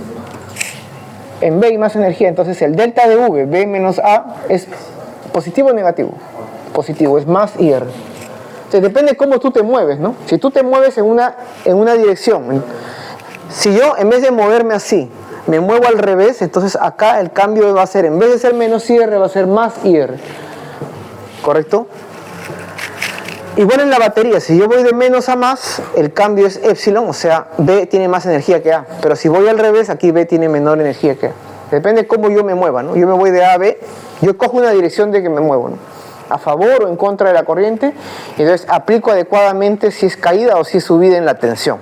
En B hay más energía, entonces el delta de V, B menos A, es positivo o negativo. Positivo, es más IR. Entonces depende de cómo tú te mueves, ¿no? Si tú te mueves en una dirección, si yo en vez de moverme así, me muevo al revés, entonces acá el cambio va a ser, en vez de ser menos IR, va a ser más IR. ¿Correcto? Igual en la batería, si yo voy de menos a más, el cambio es epsilon, o sea, B tiene más energía que A. Pero si voy al revés, aquí B tiene menor energía que A. Depende de cómo yo me mueva, ¿no? Yo me voy de A a B, yo cojo una dirección de que me muevo, ¿no? A favor o en contra de la corriente, y entonces aplico adecuadamente si es caída o si es subida en la tensión.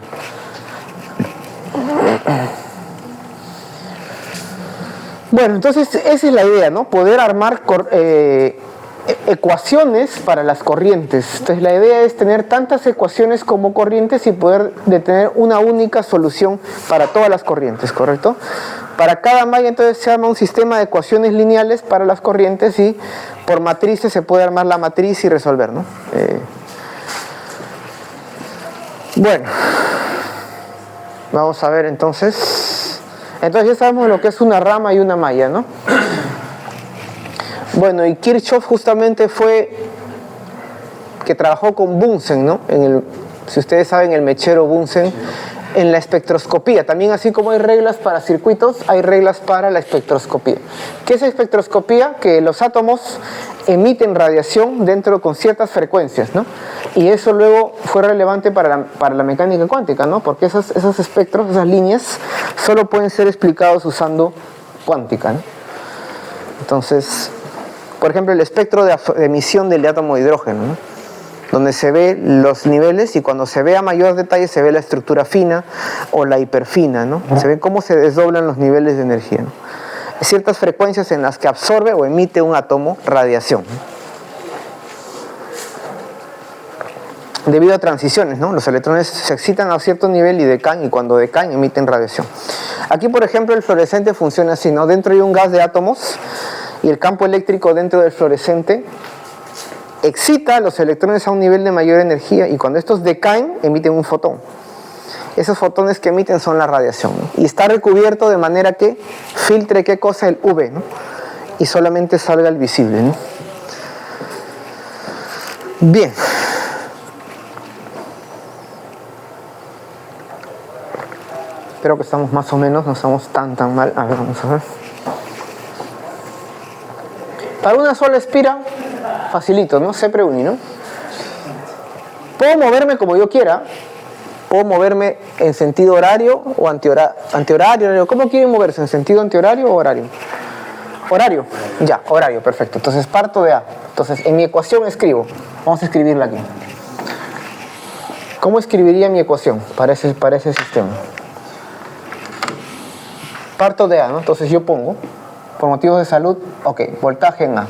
Bueno, entonces esa es la idea, ¿no? Poder armar ecuaciones para las corrientes. Entonces la idea es tener tantas ecuaciones como corrientes y poder tener una única solución para todas las corrientes, ¿correcto? Para cada malla entonces se arma un sistema de ecuaciones lineales para las corrientes y por matrices se puede armar la matriz y resolver, ¿no? Bueno, vamos a ver entonces. Entonces ya sabemos lo que es una rama y una malla, ¿no? Bueno, y Kirchhoff justamente fue que trabajó con Bunsen, ¿no? Si ustedes saben, el mechero Bunsen, en la espectroscopía. También, así como hay reglas para circuitos, hay reglas para la espectroscopía. ¿Qué es espectroscopía? Que los átomos emiten radiación dentro con ciertas frecuencias, ¿no? Y eso luego fue relevante para la mecánica cuántica, ¿no? Porque esos espectros, esas líneas, solo pueden ser explicados usando cuántica, ¿no? Entonces, por ejemplo, el espectro de emisión del átomo de hidrógeno, ¿no? Donde se ve los niveles, y cuando se ve a mayor detalle se ve la estructura fina o la hiperfina, ¿no? Se ve cómo se desdoblan los niveles de energía, ¿no? Ciertas frecuencias en las que absorbe o emite un átomo radiación, ¿no? Debido a transiciones, ¿no? Los electrones se excitan a cierto nivel y decaen, y cuando decaen emiten radiación. Aquí, por ejemplo, el fluorescente funciona así, ¿no? Dentro hay un gas de átomos y el campo eléctrico dentro del fluorescente excita a los electrones a un nivel de mayor energía, y cuando estos decaen emiten un fotón. Esos fotones que emiten son la radiación, ¿no? Y está recubierto de manera que filtre, ¿qué cosa? El UV, ¿no? Y solamente salga el visible, ¿no? Bien. Espero que estamos más o menos, no estamos tan mal. A ver, vamos a ver. Para una sola espira, facilito, ¿no? C pre-uni, ¿no? Puedo moverme como yo quiera. Puedo moverme en sentido horario o antihorario. ¿Cómo quieren moverse? ¿En sentido antihorario o horario? Horario. Ya, horario, perfecto. Entonces parto de A. Entonces en mi ecuación escribo. Vamos a escribirla aquí. ¿Cómo escribiría mi ecuación para ese sistema? Parto de A, ¿no? Entonces yo pongo, por motivos de salud, ok, voltaje en A.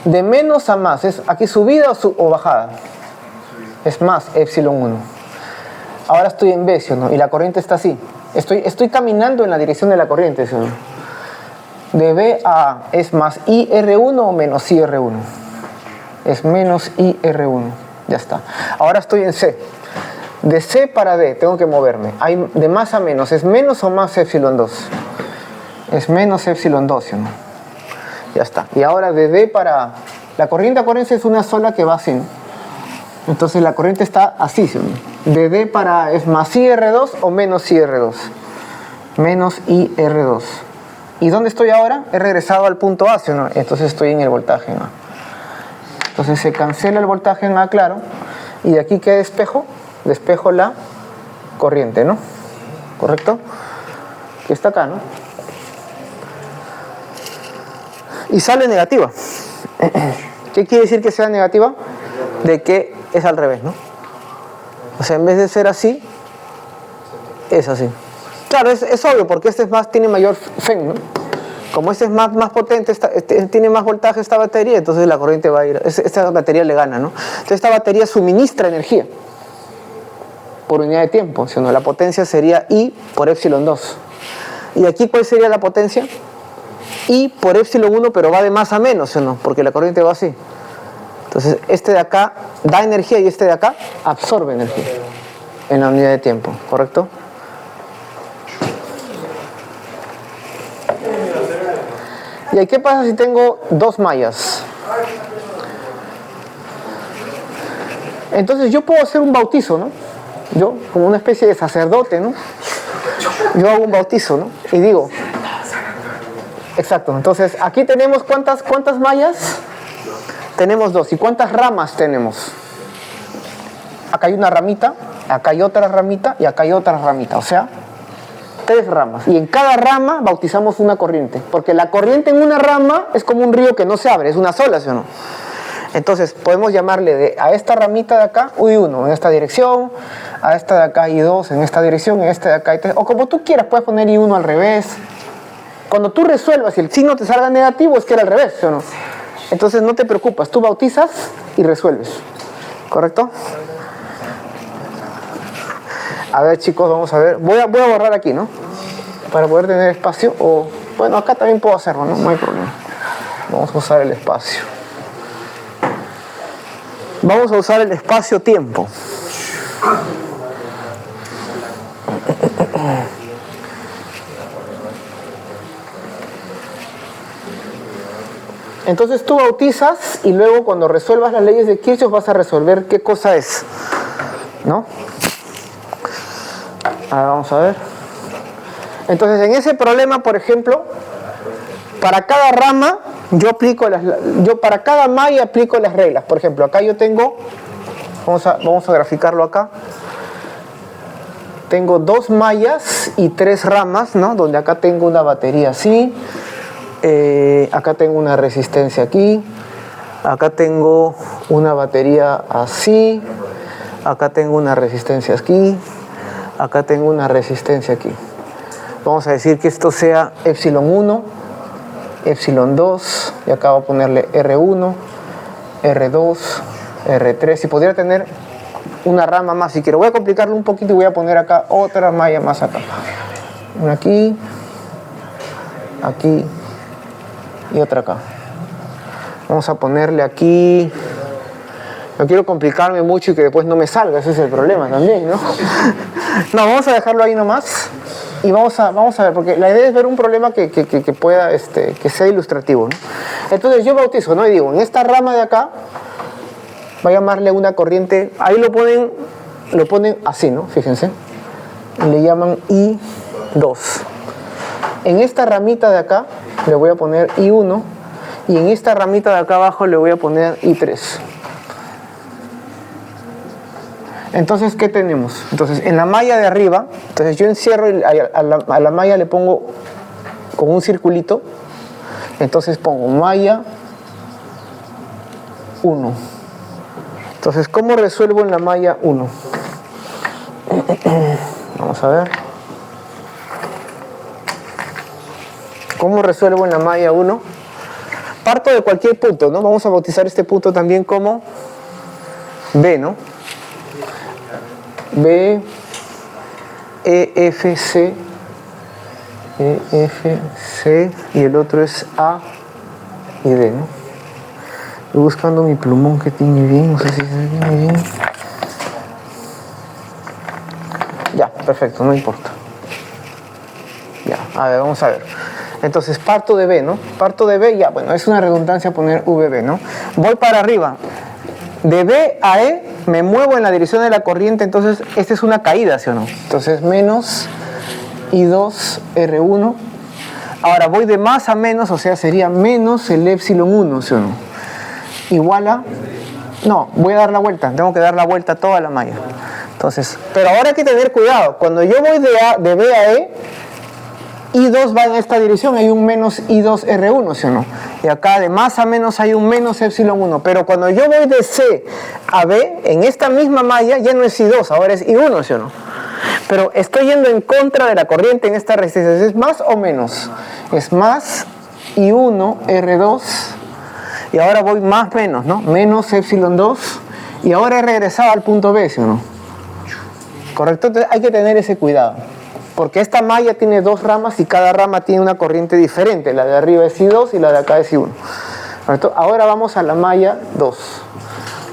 De menos a más, ¿es aquí subida o bajada? Es más, epsilon 1. Ahora estoy en B, ¿sí o no? Y la corriente está así. Estoy caminando en la dirección de la corriente, ¿sí o no? De B a A, ¿es más IR1 o menos IR1? Es menos IR1. Ya está. Ahora estoy en C. De C para D tengo que moverme. Hay de más a menos. ¿Es menos o más epsilon 2? Es menos epsilon 2, ¿sí o no? Ya está. Y ahora de D para A. La corriente, acuérdense, es una sola que va así, ¿no? Entonces la corriente está así, ¿sí? De D para A, ¿es más IR2 o menos IR2? Menos IR2. ¿Y dónde estoy ahora? He regresado al punto A, ¿sí o no? Entonces estoy en el voltaje en A. Entonces se cancela el voltaje en A, claro. Y de aquí, ¿qué despejo? Despejo la corriente, ¿no? ¿Correcto? Que está acá, ¿no? Y sale negativa. ¿Qué quiere decir que sea negativa? De que es al revés, ¿no? O sea, en vez de ser así, es así. Claro, es obvio, porque este es más, tiene mayor FEM, ¿no? Como este es más potente, tiene más voltaje esta batería, entonces la corriente va a ir, esta batería le gana, ¿no? Entonces esta batería suministra energía por unidad de tiempo, ¿sí o no? La potencia sería I por epsilon 2. ¿Y aquí cuál sería la potencia? I por epsilon 1, pero va de más a menos, ¿sí o no? Porque la corriente va así. Entonces este de acá da energía y este de acá absorbe energía en la unidad de tiempo, ¿correcto? ¿Y qué pasa si tengo dos mallas? Entonces yo puedo hacer un bautizo, ¿no? Yo, como una especie de sacerdote, ¿no? Yo hago un bautizo, ¿no? Y digo, exacto, entonces aquí tenemos ¿cuántas mallas? Tenemos dos. ¿Y cuántas ramas tenemos? Acá hay una ramita, acá hay otra ramita y acá hay otra ramita, o sea, 3 ramas. Y en cada rama bautizamos una corriente, porque la corriente en una rama es como un río que no se abre, es una sola, ¿sí o no? Entonces podemos llamarle a esta ramita de acá I1 en esta dirección, a esta de acá I2 en esta dirección, en esta de acá I3, o como tú quieras, puedes poner I1 al revés. Cuando tú resuelvas y el signo te salga negativo, es que era al revés, ¿sí o no? Entonces no te preocupas, tú bautizas y resuelves, ¿correcto? A ver, chicos, vamos a ver. Voy a borrar aquí, ¿no? Para poder tener espacio. O, bueno, acá también puedo hacerlo, ¿no? No hay problema. Vamos a usar el espacio. Vamos a usar el espacio-tiempo. Entonces tú bautizas y luego cuando resuelvas las leyes de Kirchhoff vas a resolver qué cosa es, ¿no? Ahora vamos a ver. Entonces en ese problema, por ejemplo, para cada rama yo para cada malla aplico las reglas. Por ejemplo, acá yo tengo, vamos a graficarlo acá. Tengo 2 mallas y 3 ramas, ¿no? Donde acá tengo una batería así. Acá tengo una resistencia aquí, acá tengo una batería así, acá tengo una resistencia aquí, acá tengo una resistencia aquí. Vamos a decir que esto sea epsilon 1, epsilon 2, y acá voy a ponerle R1, R2, R3, y podría tener una rama más si quiero. Voy a complicarlo un poquito y voy a poner acá otra malla más acá. Una aquí, aquí y otra acá. Vamos a ponerle aquí. No quiero complicarme mucho y que después no me salga, ese es el problema también, ¿no? No, vamos a dejarlo ahí nomás y vamos a ver, porque la idea es ver un problema que pueda, que sea ilustrativo, ¿no? Entonces yo bautizo, ¿no? Y digo, en esta rama de acá voy a llamarle una corriente, ahí lo ponen así, ¿no? Fíjense, le llaman I2. En esta ramita de acá le voy a poner I1 y en esta ramita de acá abajo le voy a poner I3. Entonces, ¿qué tenemos? Entonces, en la malla de arriba, entonces yo encierro a la malla le pongo con un circulito, entonces pongo malla 1. Entonces, ¿cómo resuelvo en la malla 1? Vamos a ver. ¿Cómo resuelvo en la malla 1? Parto de cualquier punto, ¿no? Vamos a bautizar este punto también como B, ¿no? B, E, F, C, y el otro es A y D, ¿no? Estoy buscando mi plumón que tiene bien, no sé si se tiene bien. Ya, perfecto, no importa. Ya, a ver, vamos a ver. Entonces parto de B, ¿no? Parto de B, ya, bueno, es una redundancia poner VB, ¿no? Voy para arriba. De B a E me muevo en la dirección de la corriente, entonces esta es una caída, ¿sí o no? Entonces menos I2 R1. Ahora voy de más a menos, o sea, sería menos el epsilon 1, ¿sí o no? Igual a... No, voy a dar la vuelta, tengo que dar la vuelta a toda la malla. Entonces, pero ahora hay que tener cuidado. Cuando yo voy de B a E, I2 va en esta dirección, hay un menos I2 R1, ¿sí o no? Y acá de más a menos hay un menos epsilon 1. Pero cuando yo voy de C a B, en esta misma malla ya no es I2, ahora es I1, ¿sí o no? Pero estoy yendo en contra de la corriente en esta resistencia. ¿Es más o menos? Es más I1 R2. Y ahora voy más menos, ¿no? Menos epsilon 2. Y ahora he regresado al punto B, ¿sí o no? ¿Correcto? Entonces hay que tener ese cuidado. Porque esta malla tiene 2 ramas y cada rama tiene una corriente diferente. La de arriba es I2 y la de acá es I1. ¿Correcto? Ahora vamos a la malla 2.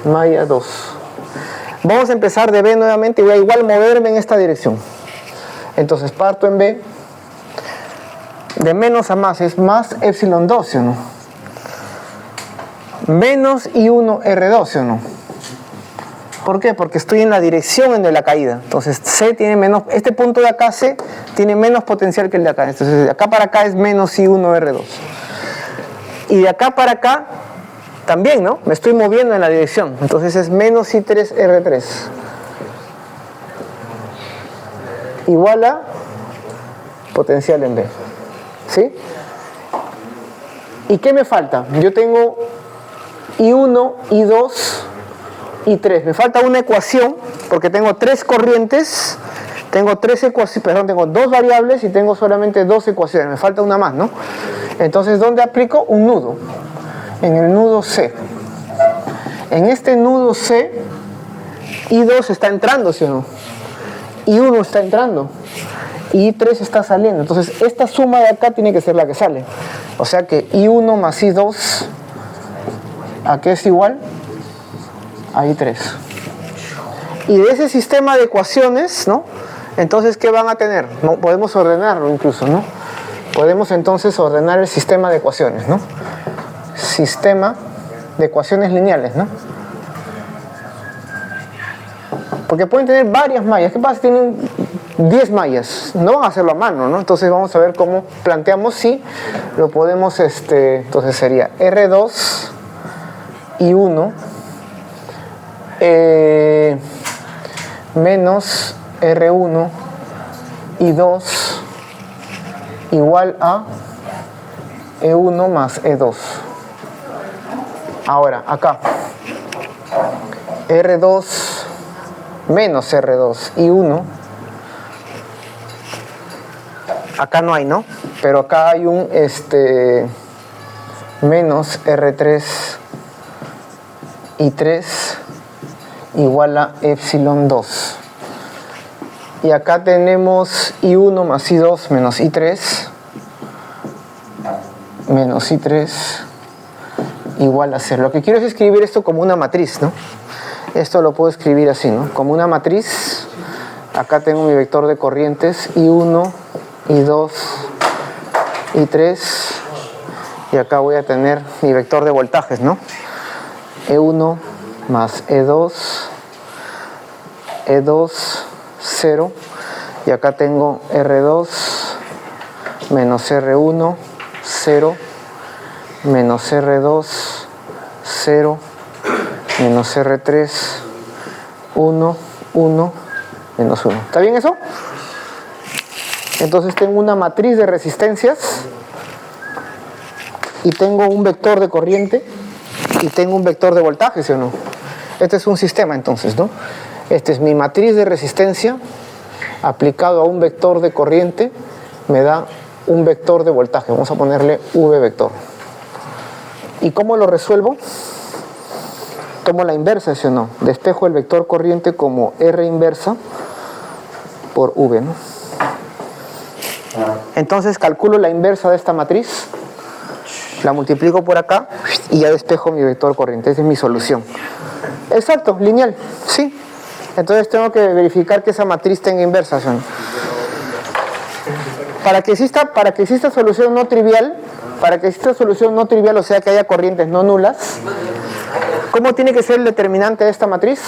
Malla 2. Vamos a empezar de B nuevamente y voy a igual moverme en esta dirección. Entonces parto en B. De menos a más es más epsilon 2, ¿sí o no? Menos I1 R2, ¿sí o no? ¿Por qué? Porque estoy en la dirección de la caída. Entonces C tiene menos, este punto de acá C tiene menos potencial que el de acá. Entonces de acá para acá es menos I1 R2. Y de acá para acá también, ¿no? Me estoy moviendo en la dirección. Entonces es menos I3 R3. Igual a potencial en B. ¿Sí? ¿Y qué me falta? Yo tengo I1, I2... y 3. Me falta una ecuación porque tengo 3 corrientes, tengo 3 ecuaciones, perdón, tengo 2 variables y tengo solamente 2 ecuaciones. Me falta una más, ¿no? Entonces, ¿dónde aplico? Un nudo. En el nudo C. En este nudo C, I2 está entrando, ¿sí o no? I1 está entrando. Y I3 está saliendo. Entonces, esta suma de acá tiene que ser la que sale. O sea que I1 más I2, ¿a qué es igual? A I3. Y de ese sistema de ecuaciones, ¿no? Entonces, ¿qué van a tener? No, podemos ordenarlo incluso, ¿no? Podemos entonces ordenar el sistema de ecuaciones, ¿no? Sistema de ecuaciones lineales, ¿no? Porque pueden tener varias mallas. ¿Qué pasa si tienen 10 mallas? No van a hacerlo a mano, ¿no? Entonces vamos a ver cómo planteamos si lo podemos, entonces sería R2 y 1 menos R1 y 2 igual a E1 más E2. Ahora, acá, R2 menos R2 y 1, acá no hay, ¿no? Pero acá hay un menos R3 y 3 igual a epsilon 2. Y acá tenemos I1 más I2 menos I3 menos I3 igual a 0. Lo que quiero es escribir esto como una matriz, ¿no? Esto lo puedo escribir así, ¿no? Como una matriz. Acá tengo mi vector de corrientes I1, I2, I3. Y acá voy a tener mi vector de voltajes, ¿no? E1 más E2, E2, 0. Y acá tengo R2 menos R1, 0. Menos R2, 0. Menos R3, 1, 1, menos 1. ¿Está bien eso? Entonces tengo una matriz de resistencias y tengo un vector de corriente y tengo un vector de voltaje, ¿sí o no? Este es un sistema entonces, ¿no? Esta es mi matriz de resistencia aplicado a un vector de corriente, me da un vector de voltaje. Vamos a ponerle V vector. ¿Y cómo lo resuelvo? Tomo la inversa, ¿sí o no? Despejo el vector corriente como R inversa por V, ¿no? Entonces calculo la inversa de esta matriz, la multiplico por acá y ya despejo mi vector corriente. Esa es mi solución. Exacto, lineal, sí. Entonces tengo que verificar que esa matriz tenga inversa, ¿sí o no? Para que exista solución no trivial, o sea que haya corrientes no nulas, ¿cómo tiene que ser el determinante de esta matriz?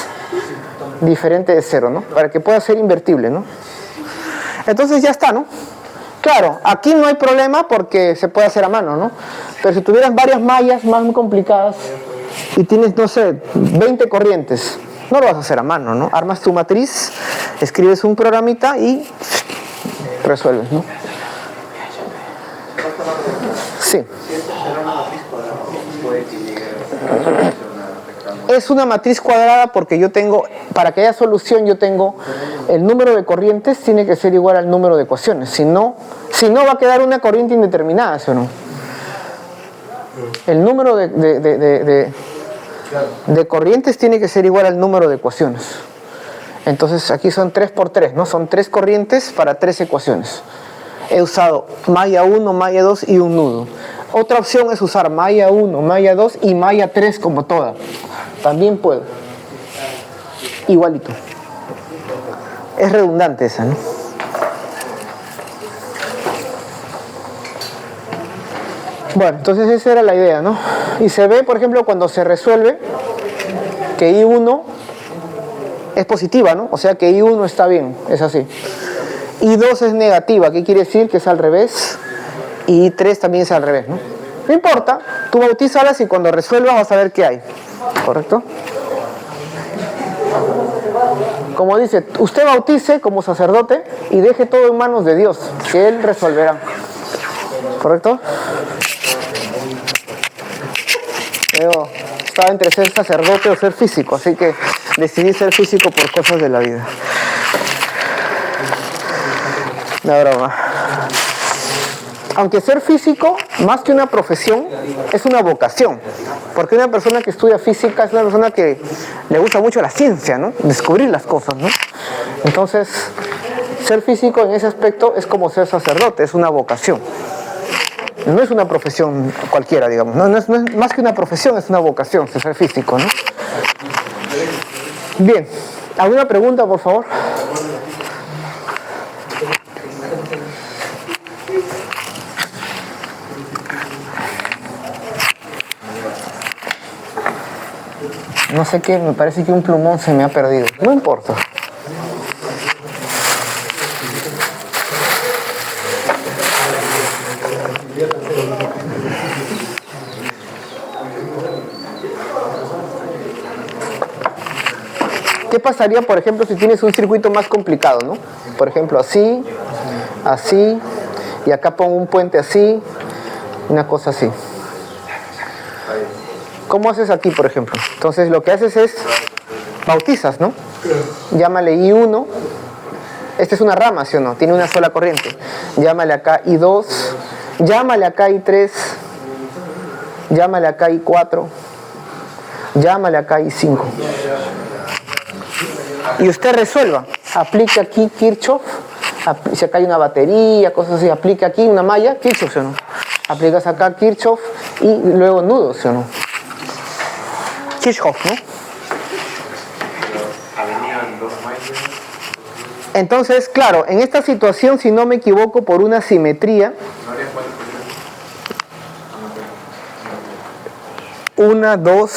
Diferente de 0, ¿no? Para que pueda ser invertible, ¿no? Entonces ya está, ¿no? Claro, aquí no hay problema porque se puede hacer a mano, ¿no? Pero si tuvieras varias mallas más complicadas y tienes, no sé, 20 corrientes, no lo vas a hacer a mano, ¿no? Armas tu matriz, escribes un programita y resuelves, ¿no? Sí. Es una matriz cuadrada porque yo tengo, para que haya solución, yo tengo el número de corrientes tiene que ser igual al número de ecuaciones. Si no va a quedar una corriente indeterminada, ¿sí o no? El número de corrientes tiene que ser igual al número de ecuaciones. Entonces aquí son 3 por 3, ¿no? Son 3 corrientes para 3 ecuaciones. He usado malla 1, malla 2 y un nudo. Otra opción es usar malla 1, malla 2 y malla 3 como toda. También puedo. Igualito. Es redundante esa, ¿no? Bueno, entonces esa era la idea, ¿no? Y se ve, por ejemplo, cuando se resuelve que I1 es positiva, ¿no? O sea que I1 está bien, es así. I2 es negativa, ¿qué quiere decir? Que es al revés. Y I3 también es al revés, ¿no? No importa, tú bautízalas y cuando resuelvas vas a ver qué hay. ¿Correcto? Como dice, usted bautice como sacerdote y deje todo en manos de Dios, que Él resolverá. ¿Correcto? Yo estaba entre ser sacerdote o ser físico, así que decidí ser físico por cosas de la vida. No, broma. Aunque ser físico, más que una profesión, es una vocación. Porque una persona que estudia física es una persona que le gusta mucho la ciencia, ¿no? Descubrir las cosas, ¿no? Entonces, ser físico en ese aspecto es como ser sacerdote, es una vocación. No es una profesión cualquiera, digamos. No es más que una profesión, es una vocación, ser físico, ¿no? Bien. ¿Alguna pregunta, por favor? No sé qué, me parece que un plumón se me ha perdido. No importa. ¿Qué pasaría, por ejemplo, si tienes un circuito más complicado, ¿no? Por ejemplo, así, así, y acá pongo un puente así, una cosa así. ¿Cómo haces aquí, por ejemplo? Entonces, lo que haces es, bautizas, ¿no? Llámale I1. Esta es una rama, ¿sí o no? Tiene una sola corriente. Llámale acá I2, llámale acá I3, llámale acá I4, llámale acá I5. Y usted resuelva, aplique aquí Kirchhoff, si acá hay una batería, cosas así, aplique aquí una malla, Kirchhoff, ¿sí o no? Aplicas acá Kirchhoff y luego nudos, ¿sí o no? Kirchhoff, ¿no? Entonces, claro, en esta situación, si no me equivoco, por una simetría, 1, 2,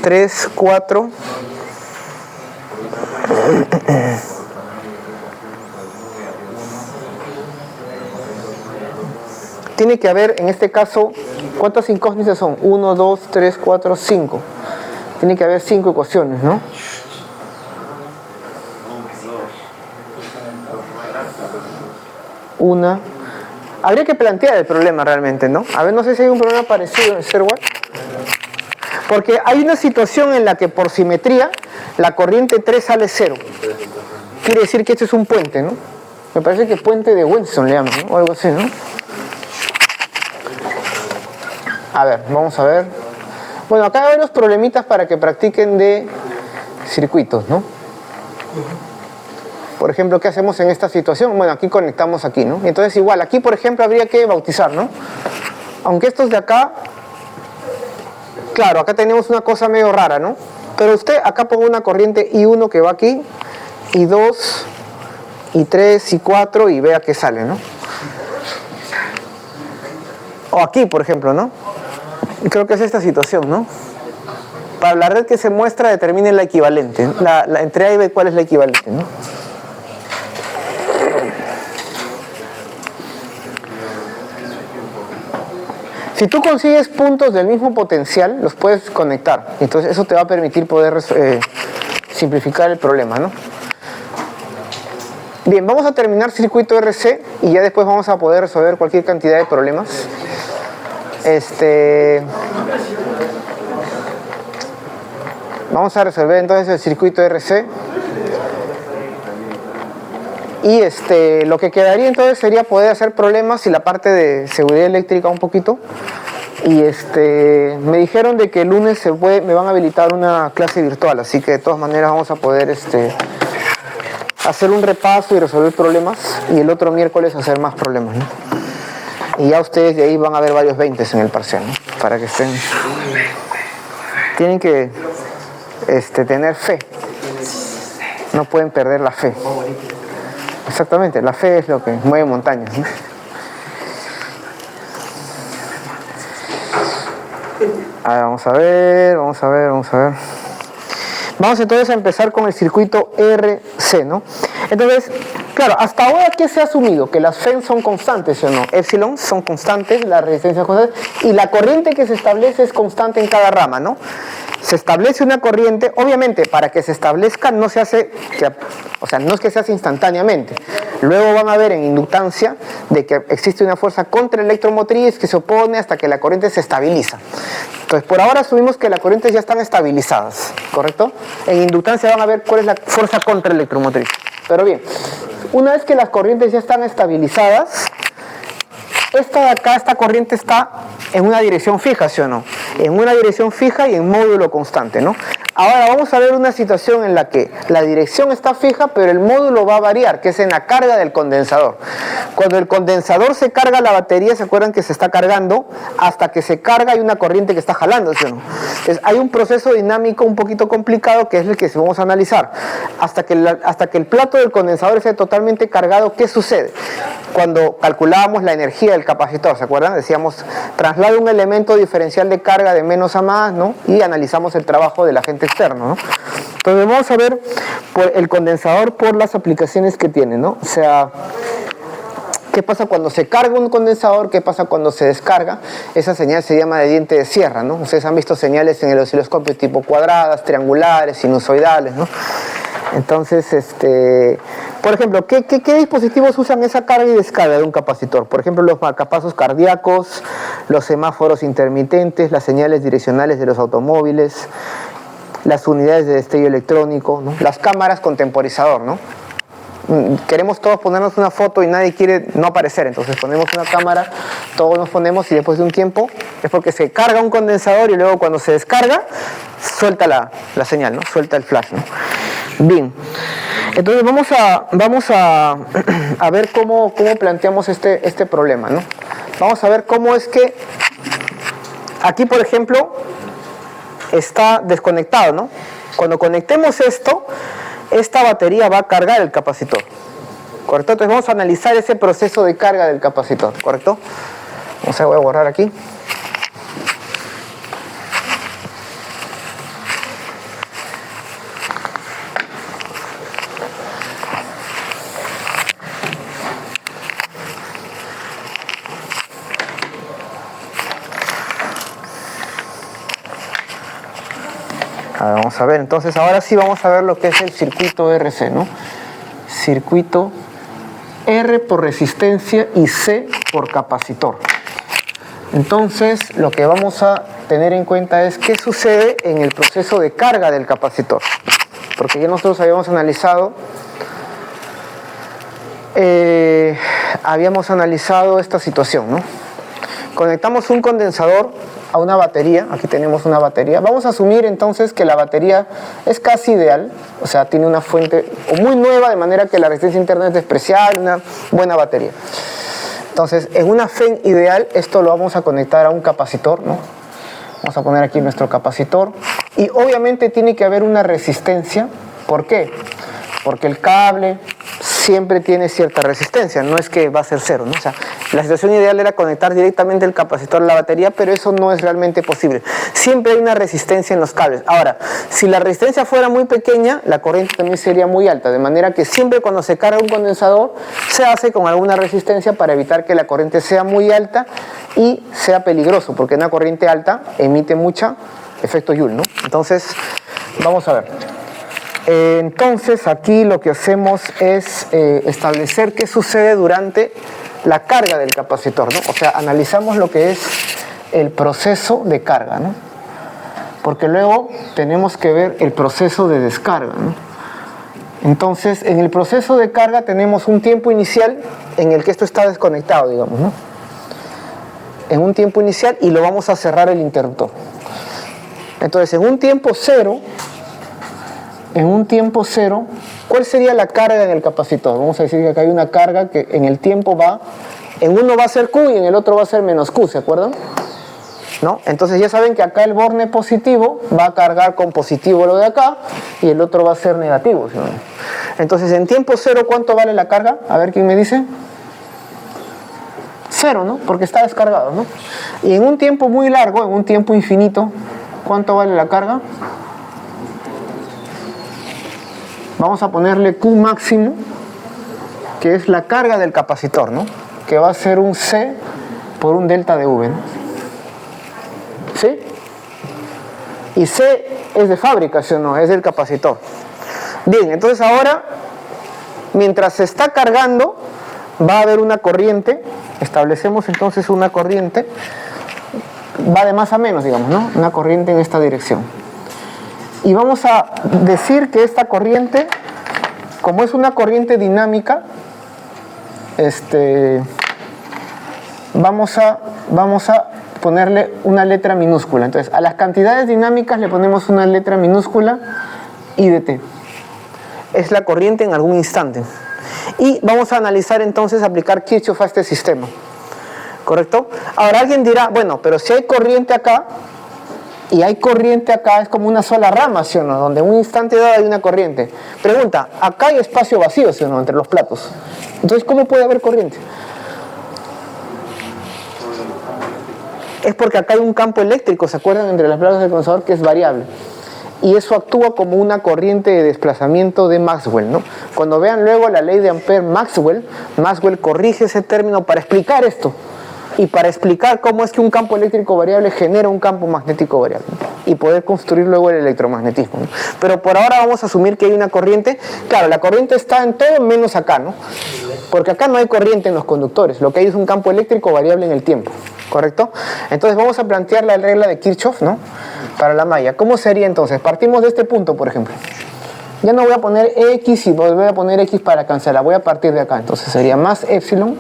3, 4... Tiene que haber, en este caso, ¿cuántas incógnitas son? 1, 2, 3, 4, 5. Tiene que haber 5 ecuaciones, ¿no? Una. Habría que plantear el problema realmente, ¿no? A ver, no sé si hay un problema parecido en Serwar. Porque hay una situación en la que por simetría la corriente 3 sale 0. Quiere decir que este es un puente, ¿no? Me parece que puente de Wenson le llaman, ¿no? O algo así, ¿no? A ver, vamos a ver. Bueno, acá hay unos problemitas para que practiquen de circuitos, ¿no? Por ejemplo, ¿qué hacemos en esta situación? Bueno, aquí conectamos aquí, ¿no? Entonces igual, aquí por ejemplo habría que bautizar, ¿no? Aunque estos de acá, claro, acá tenemos una cosa medio rara, ¿no? Pero usted acá pongo una corriente I1 que va aquí, I2, I3, I4 y vea qué sale, ¿no? O aquí, por ejemplo, ¿no? Creo que es esta situación, ¿no? Para la red que se muestra, determine la equivalente. Entre A y B, ¿cuál es la equivalente, ¿no? Si tú consigues puntos del mismo potencial, los puedes conectar. Entonces eso te va a permitir poder simplificar el problema, ¿no? Bien, vamos a terminar circuito RC y ya después vamos a poder resolver cualquier cantidad de problemas. Vamos a resolver entonces el circuito RC. Y lo que quedaría entonces sería poder hacer problemas y la parte de seguridad eléctrica un poquito. Y me dijeron de que el lunes me van a habilitar una clase virtual, así que de todas maneras vamos a poder hacer un repaso y resolver problemas, y el otro miércoles hacer más problemas, ¿no? Y ya ustedes de ahí van a ver varios 20 en el parcial, ¿no? Para que estén... Tienen que tener fe. No pueden perder la fe. Exactamente, la fe es lo que mueve montañas, ¿no? A ver, vamos a ver. Vamos entonces a empezar con el circuito RC, ¿no? Entonces, claro, hasta ahora, ¿qué se ha asumido? Que las FEN son constantes, ¿sí o no? Epsilon son constantes, la resistencia es constante, y la corriente que se establece es constante en cada rama, ¿no? Se establece una corriente, obviamente, para que se establezca no se hace, no es que se hace instantáneamente. Luego van a ver en inductancia de que existe una fuerza contraelectromotriz que se opone hasta que la corriente se estabiliza. Entonces, por ahora asumimos que las corrientes ya están estabilizadas, ¿correcto? En inductancia van a ver cuál es la fuerza contraelectromotriz. Pero bien, una vez que las corrientes ya están estabilizadas, esta de acá, esta corriente está en una dirección fija, ¿sí o no? En una dirección fija y en módulo constante, ¿no? Ahora vamos a ver una situación en la que la dirección está fija, pero el módulo va a variar, que es en la carga del condensador. Cuando el condensador se carga, la batería, ¿se acuerdan que se está cargando? Hasta que se carga hay una corriente que está jalando, ¿sí o no? Entonces, hay un proceso dinámico un poquito complicado que es el que vamos a analizar. Hasta que el plato del condensador esté totalmente cargado, ¿qué sucede? Cuando calculábamos la energía del capacitor, ¿se acuerdan? Decíamos, traslada un elemento diferencial de carga de menos a más, ¿no? Y analizamos el trabajo del agente externo, ¿no? Entonces vamos a ver el condensador por las aplicaciones que tiene, ¿no? O sea, ¿qué pasa cuando se carga un condensador? ¿Qué pasa cuando se descarga? Esa señal se llama de diente de sierra, ¿no? Ustedes han visto señales en el osciloscopio tipo cuadradas, triangulares, sinusoidales, ¿no? Entonces, por ejemplo, ¿qué dispositivos usan esa carga y descarga de un capacitor? Por ejemplo, los marcapasos cardíacos, los semáforos intermitentes, las señales direccionales de los automóviles, las unidades de destello electrónico, ¿no? Las cámaras con temporizador, ¿no? Queremos todos ponernos una foto y nadie quiere no aparecer, entonces ponemos una cámara, todos nos ponemos y después de un tiempo es porque se carga un condensador y luego cuando se descarga suelta la señal, ¿no? Suelta el flash, ¿no? Bien, entonces vamos a ver cómo planteamos este problema, ¿no? Vamos a ver cómo es que aquí, por ejemplo, está desconectado, ¿no? Cuando conectemos esto, esta batería va a cargar el capacitor, ¿correcto? Entonces vamos a analizar ese proceso de carga del capacitor, ¿correcto? Voy a borrar aquí. Vamos a ver, entonces ahora sí vamos a ver lo que es el circuito RC, ¿no? Circuito R por resistencia y C por capacitor. Entonces lo que vamos a tener en cuenta es qué sucede en el proceso de carga del capacitor, porque ya nosotros habíamos analizado esta situación, ¿no? Conectamos un condensador a una batería, aquí tenemos una batería. Vamos a asumir entonces que la batería es casi ideal, o sea, tiene una fuente muy nueva, de manera que la resistencia interna es despreciable, una buena batería. Entonces, en una FEN ideal, esto lo vamos a conectar a un capacitor, ¿no? Vamos a poner aquí nuestro capacitor y obviamente tiene que haber una resistencia. ¿Por qué? Porque el cable siempre tiene cierta resistencia, no es que va a ser cero, ¿no? O sea, la situación ideal era conectar directamente el capacitor a la batería, pero eso no es realmente posible. Siempre hay una resistencia en los cables. Ahora, si la resistencia fuera muy pequeña, la corriente también sería muy alta, de manera que siempre cuando se carga un condensador, se hace con alguna resistencia para evitar que la corriente sea muy alta y sea peligroso, porque una corriente alta emite mucho efecto Joule, ¿no? Entonces, vamos a ver. Entonces aquí lo que hacemos es establecer qué sucede durante la carga del capacitor, ¿no? O sea, analizamos lo que es el proceso de carga, ¿no? Porque luego tenemos que ver el proceso de descarga, ¿no? Entonces, en el proceso de carga tenemos un tiempo inicial en el que esto está desconectado, digamos, ¿no? En un tiempo inicial y lo vamos a cerrar el interruptor. Entonces, en un tiempo cero, ¿cuál sería la carga en el capacitor? Vamos a decir que acá hay una carga que en el tiempo en uno va a ser Q y en el otro va a ser menos Q, ¿se acuerdan? ¿No? Entonces ya saben que acá el borne positivo va a cargar con positivo lo de acá y el otro va a ser negativo, ¿sí? Entonces en tiempo cero, ¿cuánto vale la carga? A ver, ¿quién me dice? Cero, ¿no? Porque está descargado, ¿no? Y en un tiempo muy largo, en un tiempo infinito, ¿cuánto vale la carga? Vamos a ponerle Q máximo, que es la carga del capacitor, ¿no? Que va a ser un C por un delta de V, ¿no? ¿Sí? Y C es de fábrica, ¿sí o no? Es del capacitor. Bien, entonces ahora, mientras se está cargando, va a haber una corriente. Establecemos entonces una corriente. Va de más a menos, digamos, ¿no? Una corriente en esta dirección. Y vamos a decir que esta corriente, como es una corriente dinámica, vamos a ponerle una letra minúscula. Entonces, a las cantidades dinámicas le ponemos una letra minúscula I de t. Es la corriente en algún instante. Y vamos a analizar entonces, aplicar Kirchhoff a este sistema. ¿Correcto? Ahora alguien dirá, bueno, pero si hay corriente acá, y hay corriente acá, es como una sola rama, ¿sí o no? Donde en un instante dado hay una corriente. Pregunta, acá hay espacio vacío, ¿sí o no? Entre los platos. Entonces, ¿cómo puede haber corriente? Es porque acá hay un campo eléctrico, ¿se acuerdan? Entre las placas del condensador que es variable. Y eso actúa como una corriente de desplazamiento de Maxwell, ¿no? Cuando vean luego la ley de Ampère-Maxwell, Maxwell corrige ese término para explicar esto y para explicar cómo es que un campo eléctrico variable genera un campo magnético variable, ¿no? Y poder construir luego el electromagnetismo, ¿no? Pero por ahora vamos a asumir que hay una corriente. Claro, la corriente está en todo menos acá, ¿no? Porque acá no hay corriente en los conductores, lo que hay es un campo eléctrico variable en el tiempo, ¿correcto? Entonces vamos a plantear la regla de Kirchhoff, ¿no? Para la malla. ¿Cómo sería entonces? Partimos de este punto, por ejemplo. Ya no voy a poner X y voy a poner X para cancelar. Voy a partir de acá. Entonces sería más epsilon.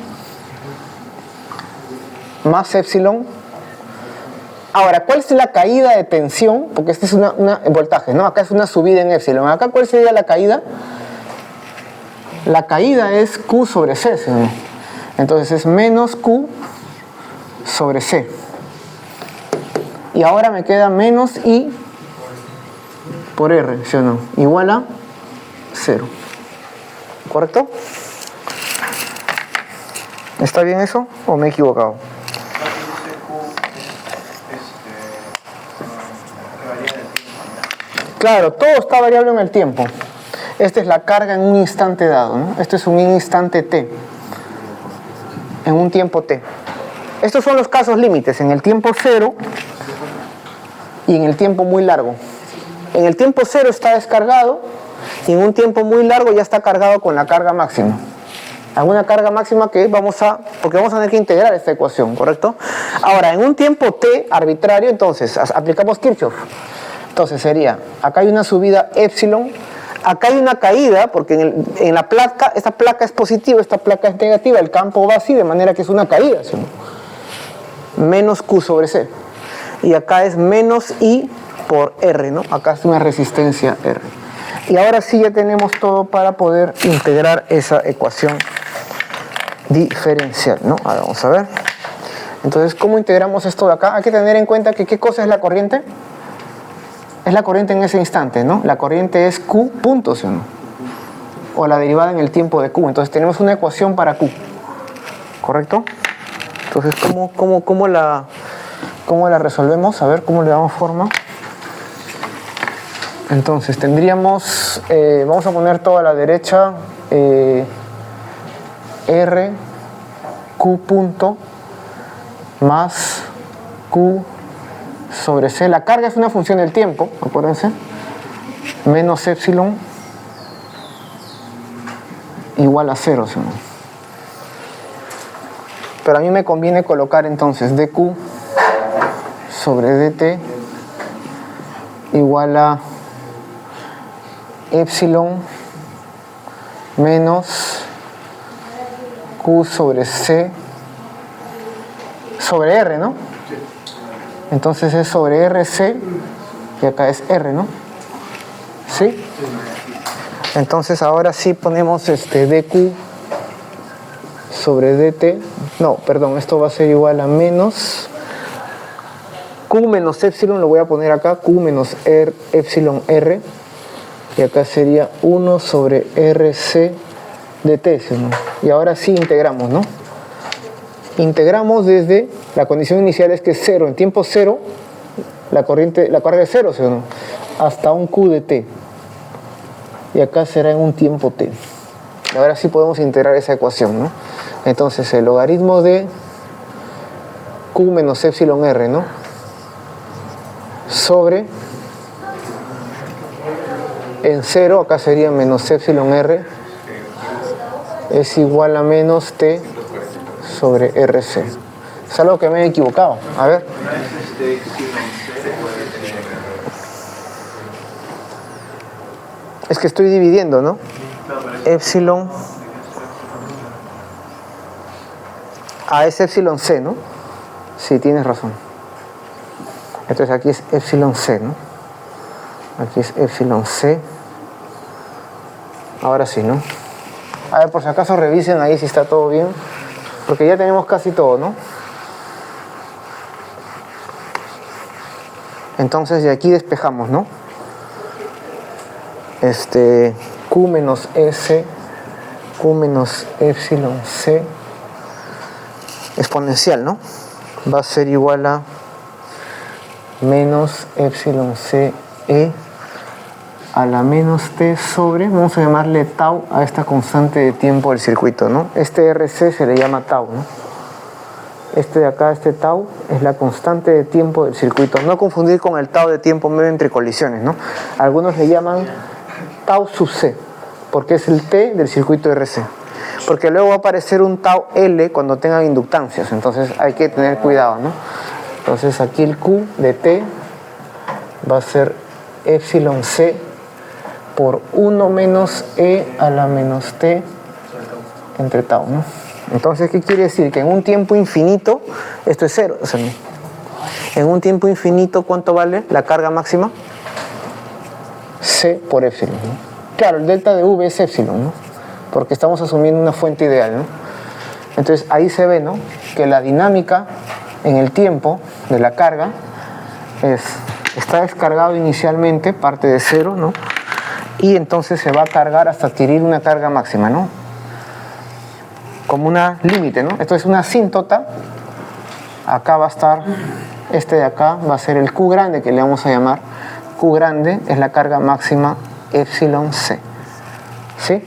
Ahora, ¿cuál es la caída de tensión? Porque este es una voltaje, ¿no? Acá es una subida en epsilon. Acá, ¿cuál sería la caída? La caída es Q sobre C, ¿no? Entonces es menos Q sobre C. Y ahora me queda menos I por R, ¿sí o no? Igual a 0. ¿Correcto? ¿Está bien eso o me he equivocado? Claro, todo está variable en el tiempo. Esta es la carga en un instante dado, ¿no? Este es un instante t, en un tiempo t. Estos son los casos límites, en el tiempo 0 y en el tiempo muy largo. En el tiempo 0 está descargado y en un tiempo muy largo ya está cargado con la carga máxima. Alguna carga máxima que porque vamos a tener que integrar esta ecuación, ¿correcto? Ahora, en un tiempo t arbitrario, entonces, aplicamos Kirchhoff. Entonces sería, acá hay una subida epsilon, acá hay una caída, porque en la placa, esta placa es positiva, esta placa es negativa, el campo va así, de manera que es una caída, ¿sí? Menos Q sobre C. Y acá es menos I por R, ¿no? Acá es una resistencia R. Y ahora sí ya tenemos todo para poder integrar esa ecuación diferencial, ¿no? Ahora vamos a ver. Entonces, ¿cómo integramos esto de acá? Hay que tener en cuenta que ¿qué cosa es la corriente? Es la corriente en ese instante, ¿no? La corriente es Q punto, ¿sí o no? O la derivada en el tiempo de Q. Entonces tenemos una ecuación para Q, ¿correcto? Entonces, ¿cómo la resolvemos? A ver, ¿cómo le damos forma? Entonces tendríamos, vamos a poner todo a la derecha, R, Q punto, más Q sobre C. La carga es una función del tiempo, acuérdense, menos epsilon igual a 0, ¿sí? Pero a mí me conviene colocar entonces dQ sobre dt igual a epsilon menos Q sobre C sobre R, ¿no? Entonces es sobre RC y acá es R, ¿no? ¿Sí? Entonces ahora sí ponemos dQ sobre dt. No, perdón, esto va a ser igual a menos Q menos epsilon, lo voy a poner acá, Q menos epsilon R, y acá sería 1 sobre RC dt, ¿no? Y ahora sí integramos, ¿no? Integramos desde, la condición inicial es que es 0, en tiempo 0, la carga es 0, ¿sí o no? Hasta un Q de t. Y acá será en un tiempo t. Y ahora sí podemos integrar esa ecuación, ¿no? Entonces el logaritmo de Q menos epsilon R, ¿no? Sobre, en 0, acá sería menos epsilon R, es igual a menos t sobre RC. Es algo que me he equivocado. A ver. Es que estoy dividiendo, ¿no? Epsilon. Es epsilon C, ¿no? Sí, tienes razón. Entonces aquí es epsilon C, ¿no? Aquí es epsilon C. Ahora sí, ¿no? A ver, por si acaso revisen ahí si está todo bien. Porque ya tenemos casi todo, ¿no? Entonces de aquí despejamos, ¿no? Q menos S, Q menos epsilon C exponencial, ¿no? Va a ser igual a menos epsilon C E a la menos T sobre, vamos a llamarle tau a esta constante de tiempo del circuito, ¿no? Este RC se le llama tau, ¿no? Este de acá, este tau, es la constante de tiempo del circuito. No confundir con el tau de tiempo medio entre colisiones, ¿no? Algunos le llaman tau sub C, porque es el T del circuito RC. Porque luego va a aparecer un tau L cuando tengan inductancias, entonces hay que tener cuidado, ¿no? Entonces aquí el Q de T va a ser epsilon C por 1 menos E a la menos T entre tau, ¿no? Entonces, ¿qué quiere decir? Que en un tiempo infinito, esto es cero. O sea, en un tiempo infinito, ¿cuánto vale la carga máxima? C por epsilon, ¿no? Claro, el delta de V es epsilon, ¿no? Porque estamos asumiendo una fuente ideal, ¿no? Entonces, ahí se ve, ¿no? Que la dinámica en el tiempo de la carga está descargado inicialmente, parte de cero, ¿no? Y entonces se va a cargar hasta adquirir una carga máxima, ¿no? Como una límite, ¿no? Esto es una asíntota. Acá va a estar, este de acá va a ser el Q grande, que le vamos a llamar Q grande, es la carga máxima epsilon C. ¿Sí?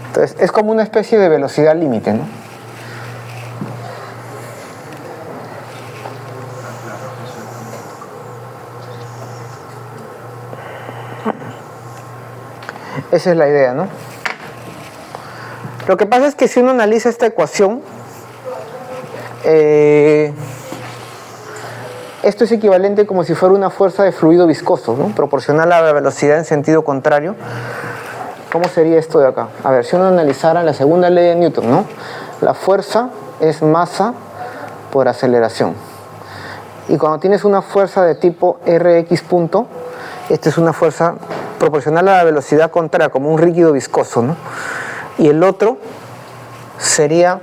Entonces, es como una especie de velocidad límite, ¿no? Esa es la idea, ¿no? Lo que pasa es que si uno analiza esta ecuación, esto es equivalente como si fuera una fuerza de fluido viscoso, ¿no? Proporcional a la velocidad en sentido contrario. ¿Cómo sería esto de acá? A ver, si uno analizara la segunda ley de Newton, ¿no? La fuerza es masa por aceleración. Y cuando tienes una fuerza de tipo Rx punto, esta es una fuerza proporcional a la velocidad contraria, como un líquido viscoso, ¿no? Y el otro sería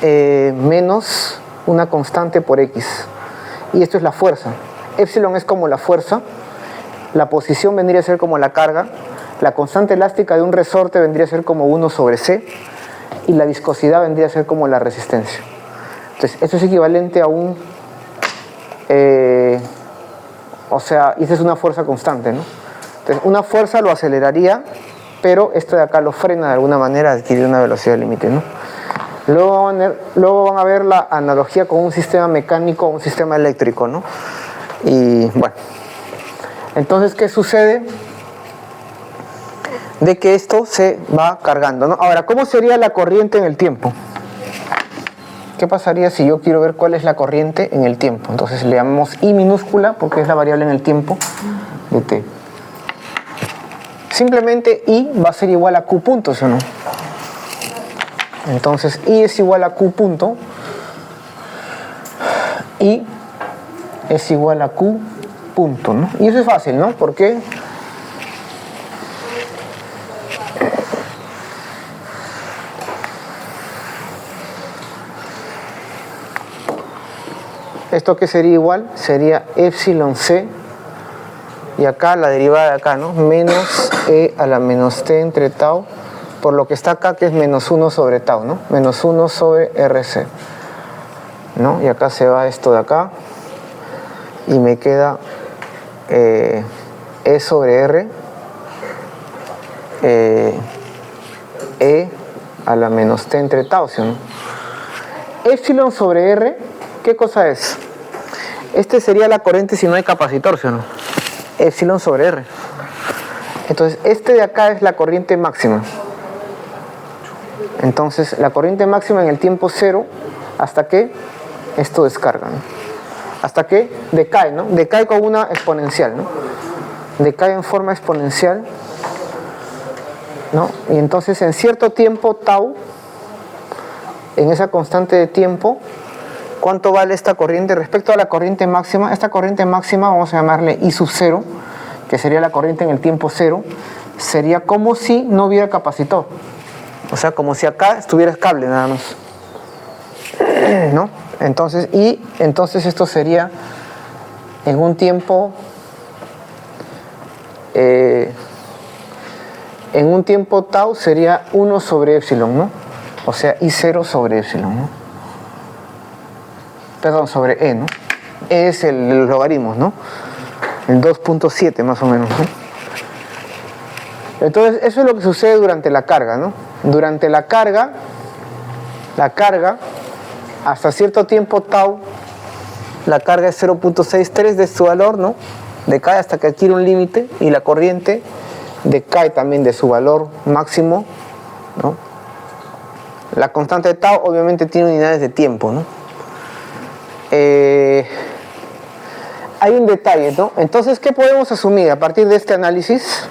menos una constante por X. Y esto es la fuerza. Epsilon es como la fuerza, la posición vendría a ser como la carga, la constante elástica de un resorte vendría a ser como 1 sobre C, y la viscosidad vendría a ser como la resistencia. Entonces, esto es equivalente a un... o sea, esta es una fuerza constante, ¿no? Entonces, una fuerza lo aceleraría, pero esto de acá lo frena de alguna manera a adquirir una velocidad límite, ¿no? Luego van a ver la analogía con un sistema mecánico o un sistema eléctrico, ¿no? Y bueno, entonces, ¿qué sucede? De que esto se va cargando, ¿no? Ahora, ¿cómo sería la corriente en el tiempo? ¿Qué pasaría si yo quiero ver cuál es la corriente en el tiempo? Entonces le llamamos I minúscula porque es la variable en el tiempo de t. Simplemente I va a ser igual a Q punto, ¿sí o no? Entonces I es igual a Q punto. I es igual a Q punto, ¿no? Y eso es fácil, ¿no? ¿Por qué? ¿Esto qué sería igual? Sería epsilon C, y acá la derivada de acá, ¿no? Menos E a la menos T entre tau, por lo que está acá, que es menos 1 sobre tau, ¿no? Menos 1 sobre RC, ¿no? Y acá se va esto de acá, y me queda E sobre R, E a la menos T entre tau, ¿sí, no? Epsilon sobre R, ¿qué cosa es? Este sería la corriente si no hay capacitor, ¿sí o no? Epsilon sobre R. Entonces, este de acá es la corriente máxima. Entonces, la corriente máxima en el tiempo cero, hasta que esto descarga, ¿no? Hasta que decae, ¿no? Decae con una exponencial, ¿no? Decae en forma exponencial, ¿no? Y entonces, en cierto tiempo tau, en esa constante de tiempo, ¿cuánto vale esta corriente respecto a la corriente máxima? Esta corriente máxima vamos a llamarle I sub 0, que sería la corriente en el tiempo cero. Sería como si no hubiera capacitor. O sea, como si acá estuviera el cable nada más, ¿no? Entonces esto sería en un tiempo tau sería 1 sobre epsilon, ¿no? O sea, I0 sobre epsilon, ¿no? Perdón, sobre E, ¿no? E es el logaritmo, ¿no? El 2.7 más o menos, ¿no? Entonces, eso es lo que sucede durante la carga, ¿no? Durante la carga, hasta cierto tiempo tau, la carga es 0.63 de su valor, ¿no? Decae hasta que adquiere un límite y la corriente decae también de su valor máximo, ¿no? La constante de tau obviamente tiene unidades de tiempo, ¿no? Hay un detalle, ¿no? Entonces, ¿qué podemos asumir? A partir de este análisis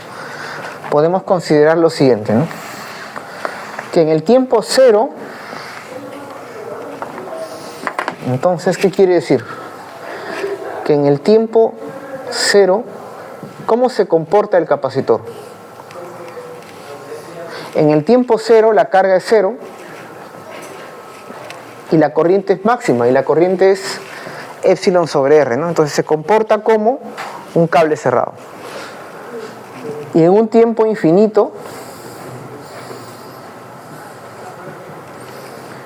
podemos considerar lo siguiente, ¿no? Que en el tiempo cero, entonces, ¿qué quiere decir? Que en el tiempo cero, ¿cómo se comporta el capacitor? En el tiempo cero la carga es cero y la corriente es máxima y la corriente es epsilon sobre R, ¿no? Entonces se comporta como un cable cerrado. Y en un tiempo infinito,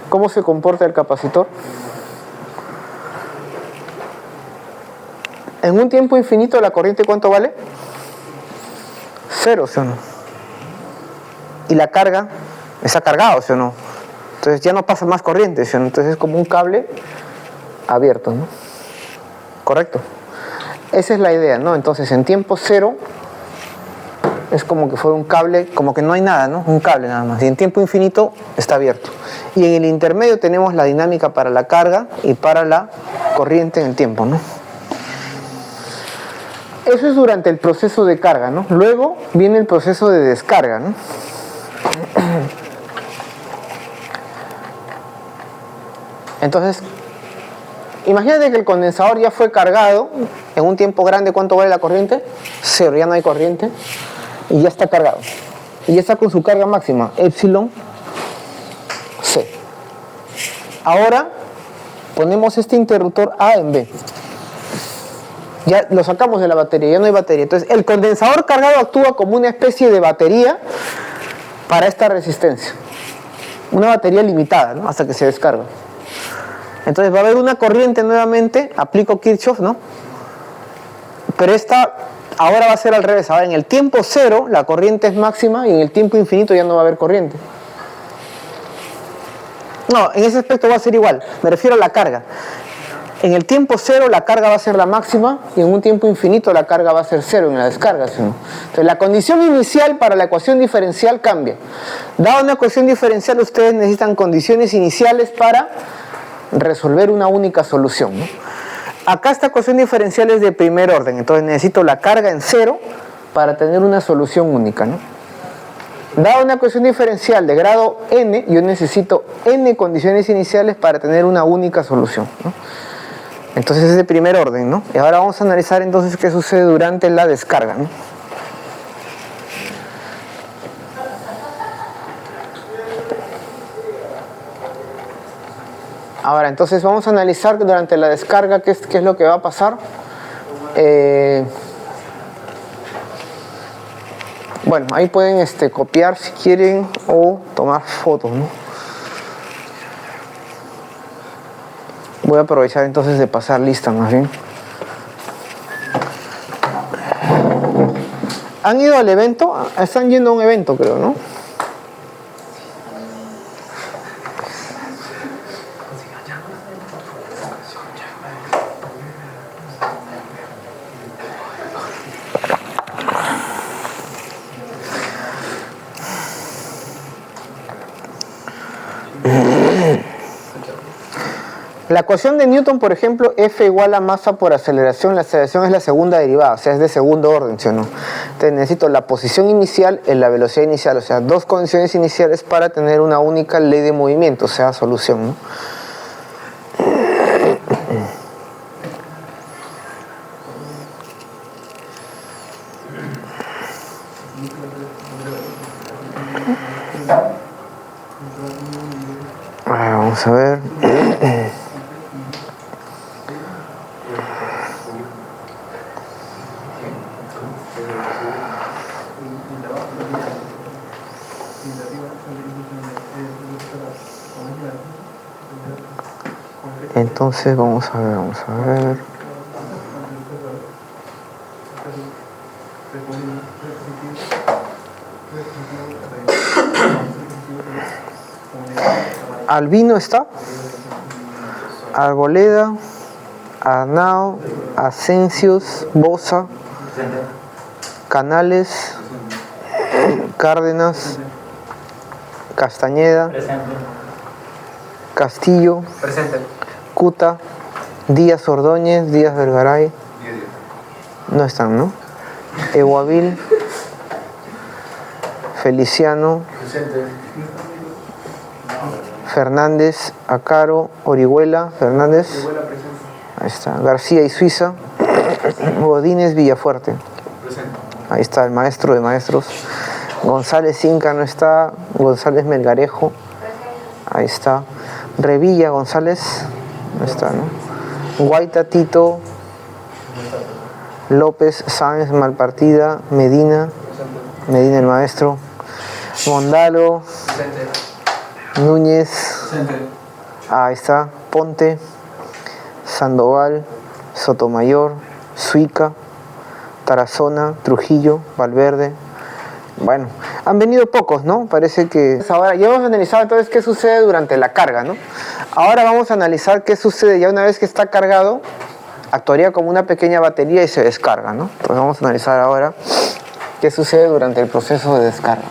¿cómo se comporta el capacitor? En un tiempo infinito la corriente ¿cuánto vale? Cero, ¿sí o no? Y la carga está cargado, ¿sí o no? Entonces ya no pasa más corriente, ¿sí o no? Entonces es como un cable abierto, ¿no? ¿Correcto? Esa es la idea, ¿no? Entonces en tiempo cero es como que fuera un cable, como que no hay nada, ¿no? Un cable nada más. Y en tiempo infinito está abierto. Y en el intermedio tenemos la dinámica para la carga y para la corriente en el tiempo, ¿no? Eso es durante el proceso de carga, ¿no? Luego viene el proceso de descarga, ¿no? Entonces, imagínate que el condensador ya fue cargado en un tiempo grande. ¿Cuánto vale la corriente? Cero, ya no hay corriente y ya está cargado. Y ya está con su carga máxima, epsilon C. Ahora ponemos este interruptor A en B. Ya lo sacamos de la batería, ya no hay batería. Entonces el condensador cargado actúa como una especie de batería para esta resistencia. Una batería limitada, ¿no? Hasta que se descarga. Entonces va a haber una corriente nuevamente, aplico Kirchhoff, ¿no? Pero esta ahora va a ser al revés. Ahora en el tiempo cero la corriente es máxima y en el tiempo infinito ya no va a haber corriente. No, en ese aspecto va a ser igual. Me refiero a la carga. En el tiempo cero la carga va a ser la máxima y en un tiempo infinito la carga va a ser cero en la descarga, ¿sí? Entonces la condición inicial para la ecuación diferencial cambia. Dada una ecuación diferencial, ustedes necesitan condiciones iniciales para resolver una única solución, ¿no? Acá esta ecuación diferencial es de primer orden, entonces necesito la carga en cero para tener una solución única, ¿no? Dada una ecuación diferencial de grado n, yo necesito n condiciones iniciales para tener una única solución, ¿no? Entonces es de primer orden, ¿no? Y ahora vamos a analizar entonces qué sucede durante la descarga, ¿no? Ahora, entonces vamos a analizar durante la descarga qué es lo que va a pasar. Bueno, ahí pueden copiar si quieren o tomar fotos, ¿no? Voy a aprovechar entonces de pasar lista más bien. ¿Han ido al evento? Están yendo a un evento, creo, ¿no? La ecuación de Newton, por ejemplo, F igual a masa por aceleración. La aceleración es la segunda derivada, o sea, es de segundo orden, ¿sí o no? Entonces necesito la posición inicial y la velocidad inicial, o sea, dos condiciones iniciales para tener una única ley de movimiento, o sea, solución, ¿no? Vamos a ver. Entonces vamos a ver. Albino está, Arboleda, Arnao, Asensios, Bosa, Canales, Cárdenas, Castañeda, Castillo, Cuta, Díaz Ordóñez, Díaz Vergaray, no están, ¿no? Eguavil, Feliciano, Fernández, Acaro, Orihuela, Fernández, ahí está, García y Suiza, Godínez, Villafuerte, ahí está el maestro de maestros, González Inca no está, González Melgarejo, ahí está, Revilla González, no está, ¿no? Guaita Tito, López Sáenz Malpartida, Medina el maestro, Mondalo, Núñez, ahí está, Ponte, Sandoval, Sotomayor, Suica, Tarazona, Trujillo, Valverde. Bueno, han venido pocos, ¿no? Parece que ahora ya hemos analizado entonces qué sucede durante la carga, ¿no? Ahora vamos a analizar qué sucede ya una vez que está cargado, actuaría como una pequeña batería y se descarga, ¿no? Entonces vamos a analizar ahora qué sucede durante el proceso de descarga.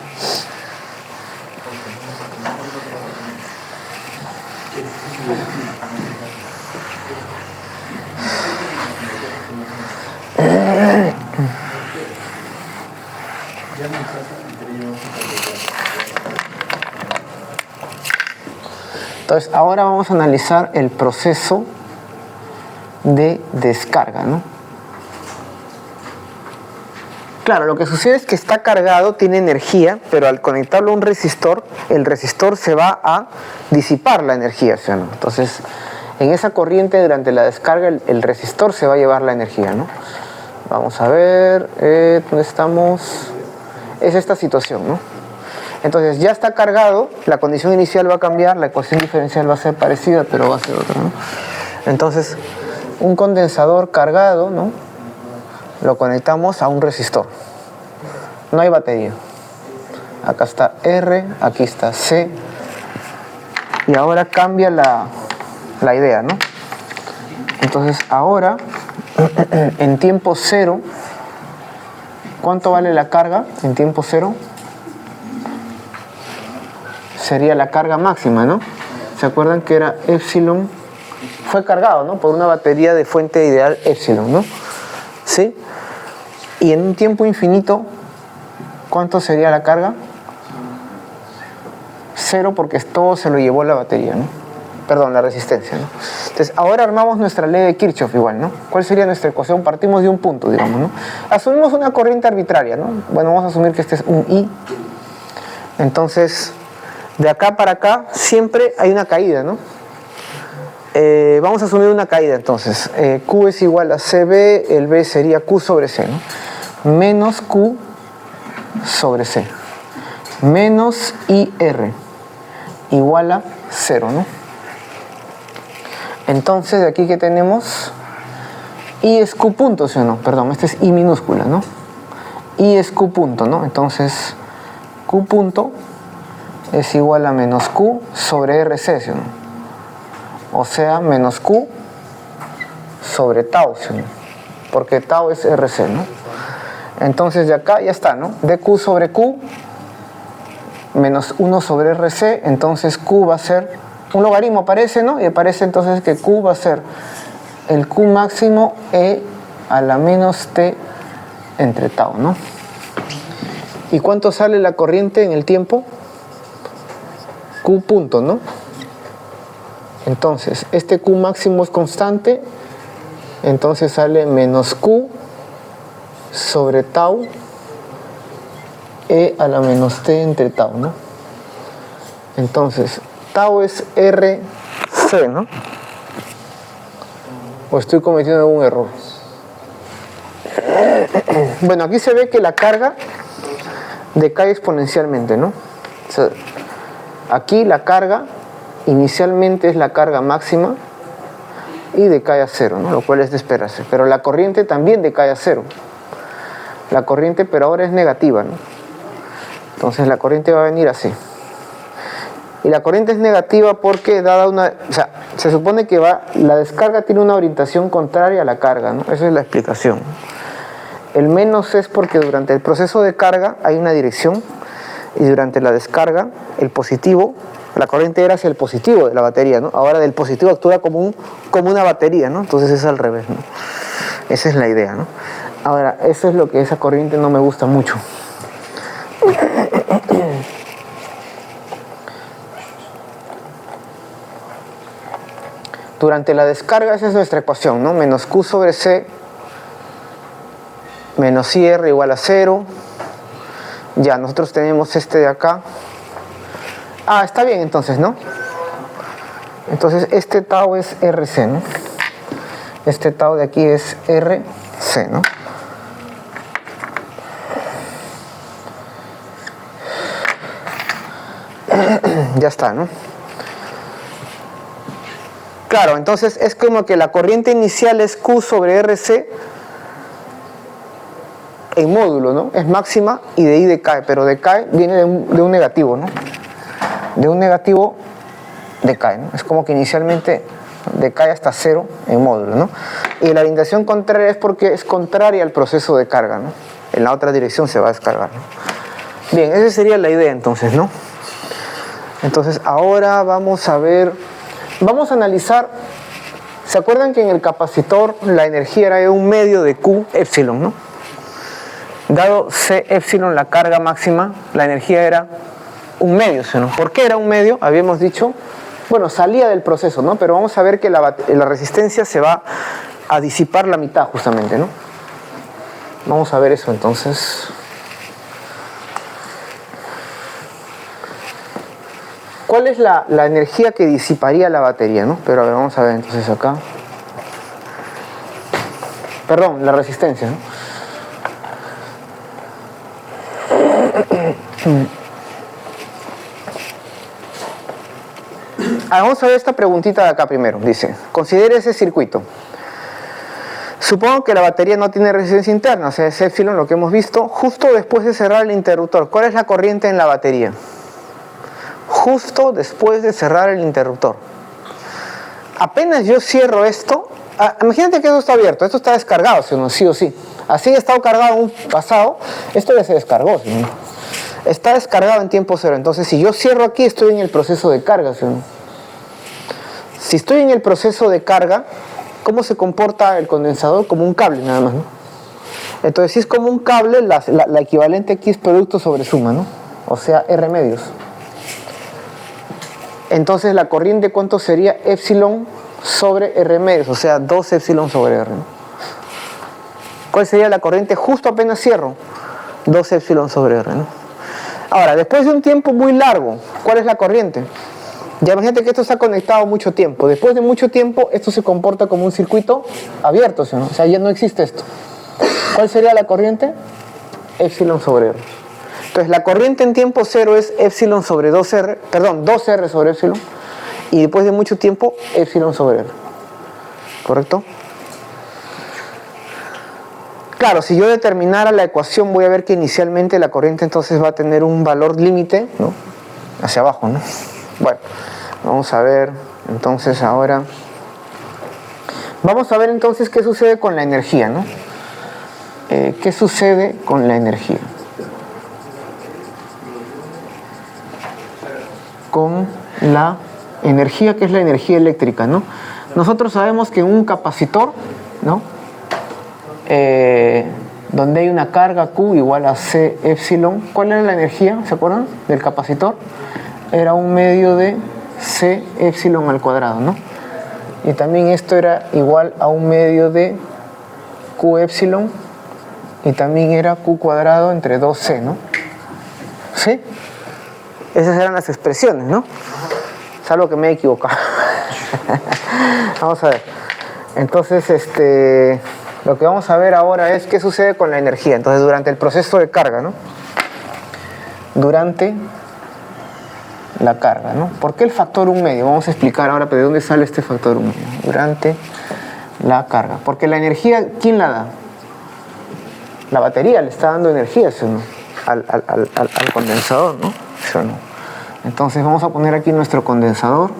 Entonces, ahora vamos a analizar el proceso de descarga, ¿no? Claro, lo que sucede es que está cargado, tiene energía, pero al conectarlo a un resistor, el resistor se va a disipar la energía, ¿sí o no? Entonces, en esa corriente durante la descarga, el resistor se va a llevar la energía, ¿no? Vamos a ver, ¿dónde estamos? Es esta situación, ¿no? Entonces ya está cargado, la condición inicial va a cambiar, la ecuación diferencial va a ser parecida, pero va a ser otra, ¿no? Entonces, un condensador cargado, ¿no? Lo conectamos a un resistor. No hay batería. Acá está R, aquí está C. Y ahora cambia la idea, ¿no? Entonces ahora, en tiempo cero, ¿cuánto vale la carga en tiempo cero? Sería la carga máxima, ¿no? ¿Se acuerdan que era epsilon? Fue cargado, ¿no? Por una batería de fuente ideal epsilon, ¿no? ¿Sí? Y en un tiempo infinito, ¿cuánto sería la carga? Cero, porque todo se lo llevó la batería, ¿no? Perdón, la resistencia, ¿no? Entonces, ahora armamos nuestra ley de Kirchhoff igual, ¿no? ¿Cuál sería nuestra ecuación? Partimos de un punto, digamos, ¿no? Asumimos una corriente arbitraria, ¿no? Bueno, vamos a asumir que este es un I. Entonces, de acá para acá siempre hay una caída, ¿no? Vamos a asumir una caída entonces. Q es igual a CB, el B sería Q sobre C, ¿no? Menos Q sobre C. Menos IR igual a 0, ¿no? Entonces, de aquí que tenemos, I es Q punto, ¿sí o no? Perdón, este es I minúscula, ¿no? I es Q punto, ¿no? Entonces, Q punto es igual a menos Q sobre RC, ¿sí o no? O sea, menos Q sobre tau, ¿sí o no? Porque tau es RC, ¿no? Entonces, de acá ya está, ¿no? dQ sobre Q menos 1 sobre RC, entonces Q va a ser un logaritmo, aparece, ¿no? Y aparece entonces que Q va a ser el Q máximo E a la menos T entre tau, ¿no? ¿Y cuánto sale la corriente en el tiempo? Q punto, ¿no? Entonces, este Q máximo es constante, entonces sale menos Q sobre tau E a la menos T entre tau, ¿no? Entonces, tau es RC, ¿no? ¿O estoy cometiendo algún error? Bueno, aquí se ve que la carga decae exponencialmente, ¿no? O sea, aquí la carga inicialmente es la carga máxima y decae a cero, ¿no? Lo cual es de esperarse. Pero la corriente también decae a cero. La corriente, pero ahora es negativa, ¿no? Entonces la corriente va a venir así. Y la corriente es negativa porque dada una... O sea, se supone que la descarga tiene una orientación contraria a la carga, ¿no? Esa es la explicación. El menos es porque durante el proceso de carga hay una dirección y durante la descarga, el positivo, la corriente era hacia el positivo de la batería, ¿no? Ahora del positivo actúa como una batería, ¿no? Entonces es al revés, ¿no? Esa es la idea, ¿no? Ahora, eso es lo que esa corriente no me gusta mucho. Durante la descarga, esa es nuestra ecuación, ¿no? Menos Q sobre C menos IR igual a 0. Ya, nosotros tenemos este de acá. Ah, está bien entonces, ¿no? Entonces este tau es RC, ¿no? Este tau de aquí es RC, ¿no? Ya está, ¿no? Claro, entonces es como que la corriente inicial es Q sobre RC en módulo, ¿no? Es máxima y de ahí decae, pero decae viene de un negativo, ¿no? De un negativo decae, ¿no? Es como que inicialmente decae hasta 0 en módulo, ¿no? Y la orientación contraria es porque es contraria al proceso de carga, ¿no? En la otra dirección se va a descargar, ¿no? Bien, esa sería la idea entonces, ¿no? Entonces ahora vamos a ver, vamos a analizar, ¿se acuerdan que en el capacitor la energía era de 1/2 de Q epsilon, ¿no? Dado C epsilon la carga máxima, la energía era 1/2, ¿no? ¿Por qué era 1/2? Habíamos dicho, bueno, salía del proceso, ¿no? Pero vamos a ver que la resistencia se va a disipar la mitad justamente, ¿no? Vamos a ver eso entonces. ¿Cuál es la energía que disiparía la batería, ¿no? Pero a ver, vamos a ver entonces acá. Perdón, la resistencia, ¿no? Vamos a ver esta preguntita de acá primero. Dice, considere ese circuito. Supongo que la batería no tiene resistencia interna, o sea, es epsilon, lo que hemos visto, justo después de cerrar el interruptor. ¿Cuál es la corriente en la batería? Justo después de cerrar el interruptor. Apenas yo cierro esto, imagínate que esto está abierto, esto está descargado, sí o sí. Así ha estado cargado en un pasado, esto ya se descargó, ¿sí? Está descargado en tiempo cero. Entonces, si yo cierro aquí, estoy en el proceso de carga, ¿sí? Si estoy en el proceso de carga, ¿cómo se comporta el condensador? Como un cable, nada más, ¿no? Entonces, si es como un cable, la equivalente aquí es producto sobre suma, ¿no? O sea, R medios. Entonces, la corriente, ¿cuánto sería? Epsilon sobre R medios, o sea, 2 epsilon sobre R, ¿no? ¿Cuál sería la corriente justo apenas cierro? 2 epsilon sobre R, ¿no? Ahora, después de un tiempo muy largo, ¿cuál es la corriente? Ya imagínate que esto está conectado mucho tiempo. Después de mucho tiempo, esto se comporta como un circuito abierto, ¿sí, no? O sea, ya no existe esto. ¿Cuál sería la corriente? Epsilon sobre R. Entonces, la corriente en tiempo cero es epsilon sobre 2R, perdón, 2R sobre epsilon. Y después de mucho tiempo, epsilon sobre R. ¿Correcto? Claro, si yo determinara la ecuación, voy a ver que inicialmente la corriente entonces va a tener un valor límite, ¿no? Hacia abajo, ¿no? Bueno, vamos a ver entonces ahora. Vamos a ver entonces qué sucede con la energía, ¿no? ¿Qué sucede con la energía? Con la energía, que es la energía eléctrica, ¿no? Nosotros sabemos que en un capacitor, ¿no? Donde hay una carga Q igual a C epsilon. ¿Cuál era la energía? ¿Se acuerdan? Del capacitor. Era 1/2 de C epsilon al cuadrado, ¿no? Y también esto era igual a 1/2 de Q epsilon. Y también era Q cuadrado entre 2C, ¿no? ¿Sí? Esas eran las expresiones, ¿no? Salvo que me he equivocado. Vamos a ver. Entonces, lo que vamos a ver ahora es qué sucede con la energía. Entonces, durante el proceso de carga, ¿no? Durante la carga, ¿no? ¿Por qué el factor 1/2? Vamos a explicar ahora de dónde sale este factor 1/2. Durante la carga. Porque la energía, ¿quién la da? La batería le está dando energía, ¿sí o no? Al condensador, ¿no? ¿Sí o no? Entonces vamos a poner aquí nuestro condensador.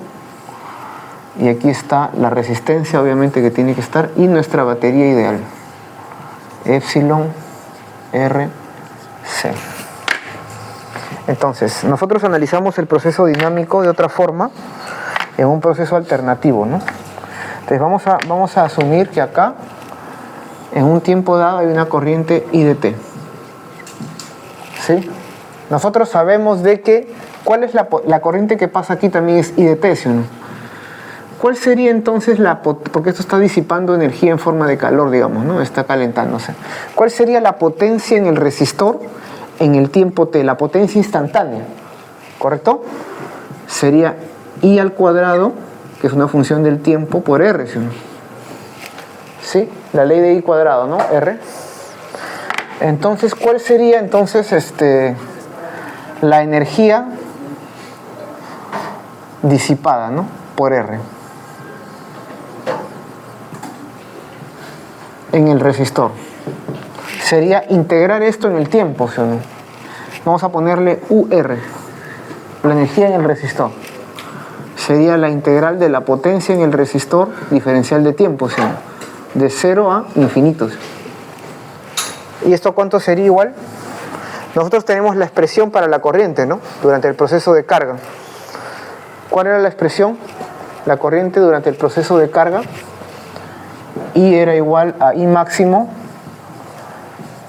Y aquí está la resistencia, obviamente, que tiene que estar. Y nuestra batería ideal. Epsilon RC. Entonces, nosotros analizamos el proceso dinámico de otra forma, en un proceso alternativo, ¿no? Entonces vamos a asumir que acá, en un tiempo dado, hay una corriente I de T. ¿Sí? Nosotros sabemos de que, ¿cuál es la corriente que pasa aquí? También es I de T, ¿sí o no? ¿Cuál sería entonces porque esto está disipando energía en forma de calor, digamos, ¿no? Está calentándose. ¿Cuál sería la potencia en el resistor en el tiempo T? La potencia instantánea, ¿correcto? Sería I al cuadrado, que es una función del tiempo, por R, ¿sí o no? ¿Sí? La ley de I cuadrado, ¿no? R. Entonces, ¿cuál sería entonces la energía disipada, ¿no? Por R. En el resistor. Sería integrar esto en el tiempo, ¿sí o no? Vamos a ponerle UR, la energía en el resistor. Sería la integral de la potencia en el resistor diferencial de tiempo, ¿sí o no? De 0 a infinito. ¿Y esto cuánto sería igual? Nosotros tenemos la expresión para la corriente, ¿no? Durante el proceso de carga. ¿Cuál era la expresión? La corriente durante el proceso de carga. I era igual a I máximo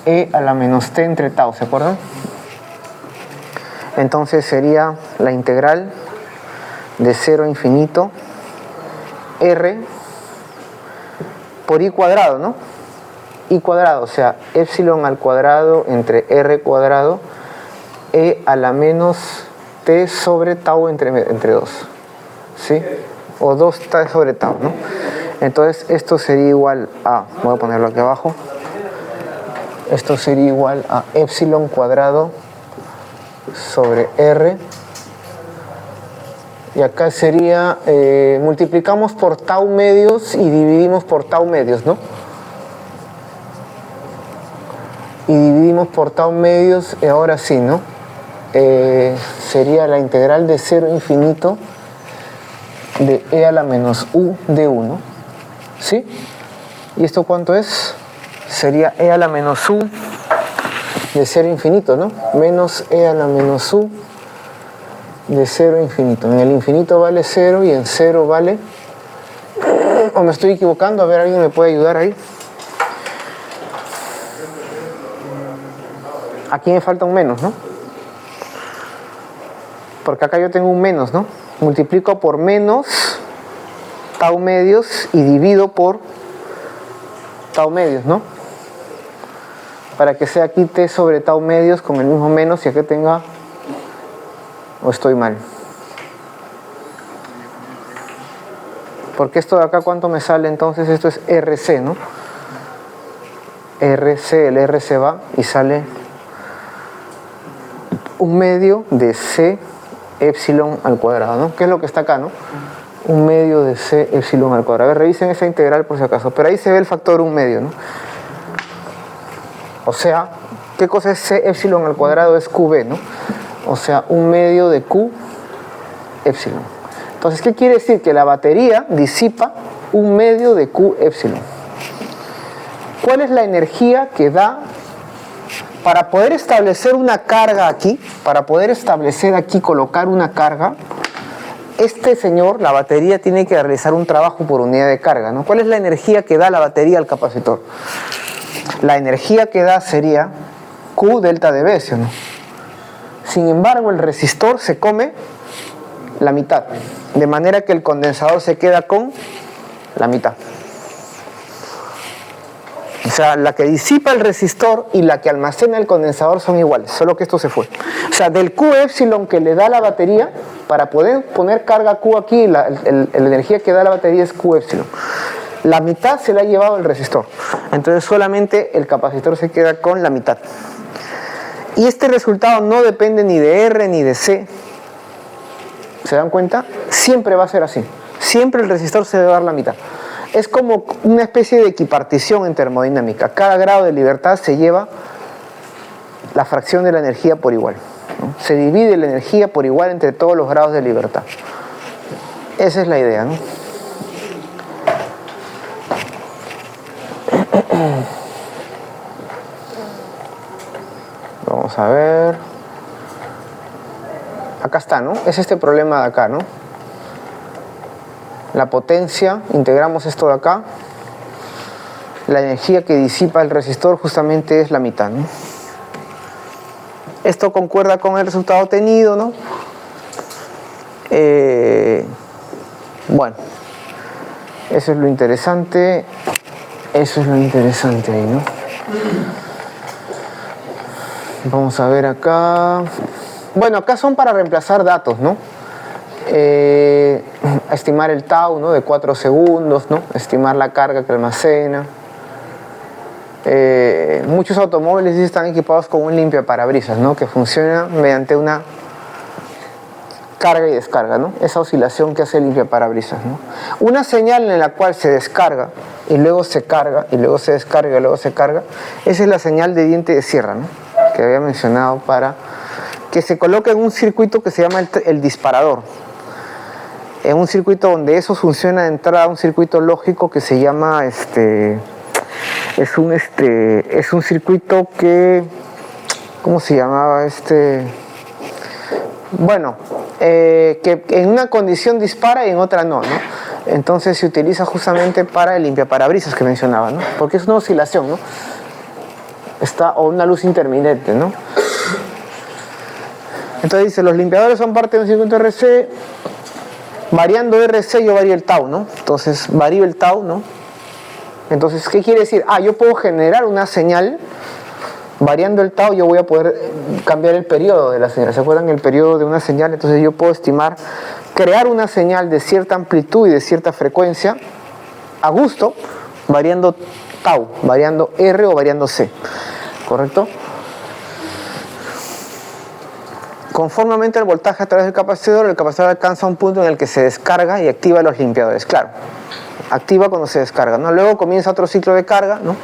E a la menos T entre tau, ¿se acuerdan? Entonces sería la integral de 0 a infinito R por I cuadrado, ¿no? I cuadrado, o sea, epsilon al cuadrado entre R cuadrado E a la menos T sobre tau entre 2, ¿sí? O 2T sobre tau, ¿no? Entonces esto sería igual a, voy a ponerlo aquí abajo, esto sería igual a epsilon cuadrado sobre R, y acá sería, multiplicamos por tau medios y dividimos por tau medios, ¿no? Y dividimos por tau medios, ahora sí, ¿no? Sería la integral de 0 a infinito de E a la menos U de 1, ¿sí? ¿Y esto cuánto es? Sería E a la menos U de 0 a infinito, ¿no? Menos E a la menos U de 0 a infinito. En el infinito vale 0 y en 0 vale... ¿O me estoy equivocando? A ver, ¿alguien me puede ayudar ahí? Aquí me falta un menos, ¿no? Porque acá yo tengo un menos, ¿no? Multiplico por menos tau medios y divido por tau medios, ¿no? Para que sea aquí T sobre tau medios con el mismo menos y acá tenga... ¿O estoy mal? Porque esto de acá, ¿cuánto me sale entonces? Esto es RC, ¿no? RC, el R se va y sale un medio de C epsilon al cuadrado, ¿no? ¿Qué es lo que está acá, no? Un medio de C epsilon al cuadrado. A ver, revisen esa integral por si acaso. Pero ahí se ve el factor 1/2, ¿no? O sea, ¿qué cosa es C epsilon al cuadrado? Es QB, ¿no? O sea, un medio de Q epsilon. Entonces, ¿qué quiere decir? Que la batería disipa un medio de Q epsilon. ¿Cuál es la energía que da para poder establecer una carga aquí? Para poder establecer aquí, colocar una carga, este señor, la batería, tiene que realizar un trabajo por unidad de carga, ¿no? ¿Cuál es la energía que da la batería al capacitor? La energía que da sería Q delta de B, ¿sí o no? Sin embargo, el resistor se come la mitad, de manera que el condensador se queda con la mitad. O sea, la que disipa el resistor y la que almacena el condensador son iguales, solo que esto se fue. O sea, del Q epsilon que le da la batería, para poder poner carga Q aquí, la energía que da la batería es Q epsilon. La mitad se la ha llevado el resistor. Entonces solamente el capacitor se queda con la mitad. Y este resultado no depende ni de R ni de C, ¿Se dan cuenta? Siempre va a ser así. Siempre el resistor se debe dar la mitad. Es como una especie de equipartición en termodinámica. Cada grado de libertad se lleva la fracción de la energía por igual, ¿no? Se divide la energía por igual entre todos los grados de libertad. Esa es la idea, ¿no? Vamos a ver. Acá está, ¿no? Es este problema de acá, ¿no? La potencia, integramos esto de acá. La energía que disipa el resistor justamente es la mitad, ¿no? Esto concuerda con el resultado obtenido, ¿no? Bueno, eso es lo interesante. Eso es lo interesante ahí, ¿no? Vamos a ver acá. Bueno, acá son para reemplazar datos, ¿no? Estimar el tau, ¿no? De 4 segundos, ¿no? Estimar la carga que almacena. Muchos automóviles están equipados con un limpiaparabrisas, ¿no? Que funciona mediante una carga y descarga, ¿no? Esa oscilación que hace el limpiaparabrisas, ¿no? Una señal en la cual se descarga y luego se carga y luego se descarga y luego se carga, esa es la señal de diente de sierra, ¿no? Que había mencionado, para que se coloque en un circuito que se llama el disparador. En un circuito donde eso funciona de entrada a un circuito lógico que se llama es un circuito que, ¿cómo se llamaba? Bueno, que en una condición dispara y en otra no, ¿no? Entonces se utiliza justamente para el limpiaparabrisas que mencionaba, ¿no? Porque es una oscilación, ¿no? O una luz intermitente, ¿no? Entonces dice, los limpiadores son parte de un circuito RC. Variando RC yo varío el tau, ¿no? Entonces varío el tau, ¿no? Entonces, ¿qué quiere decir? Yo puedo generar una señal. Variando el tau yo voy a poder cambiar el periodo de la señal. ¿Se acuerdan el periodo de una señal? Entonces yo puedo crear una señal de cierta amplitud y de cierta frecuencia a gusto, variando tau, variando R o variando C. ¿Correcto? Conformemente al voltaje a través del capacitor, el capacitor alcanza un punto en el que se descarga y activa los limpiadores. Claro, activa cuando se descarga, ¿no? Luego comienza otro ciclo de carga, ¿no?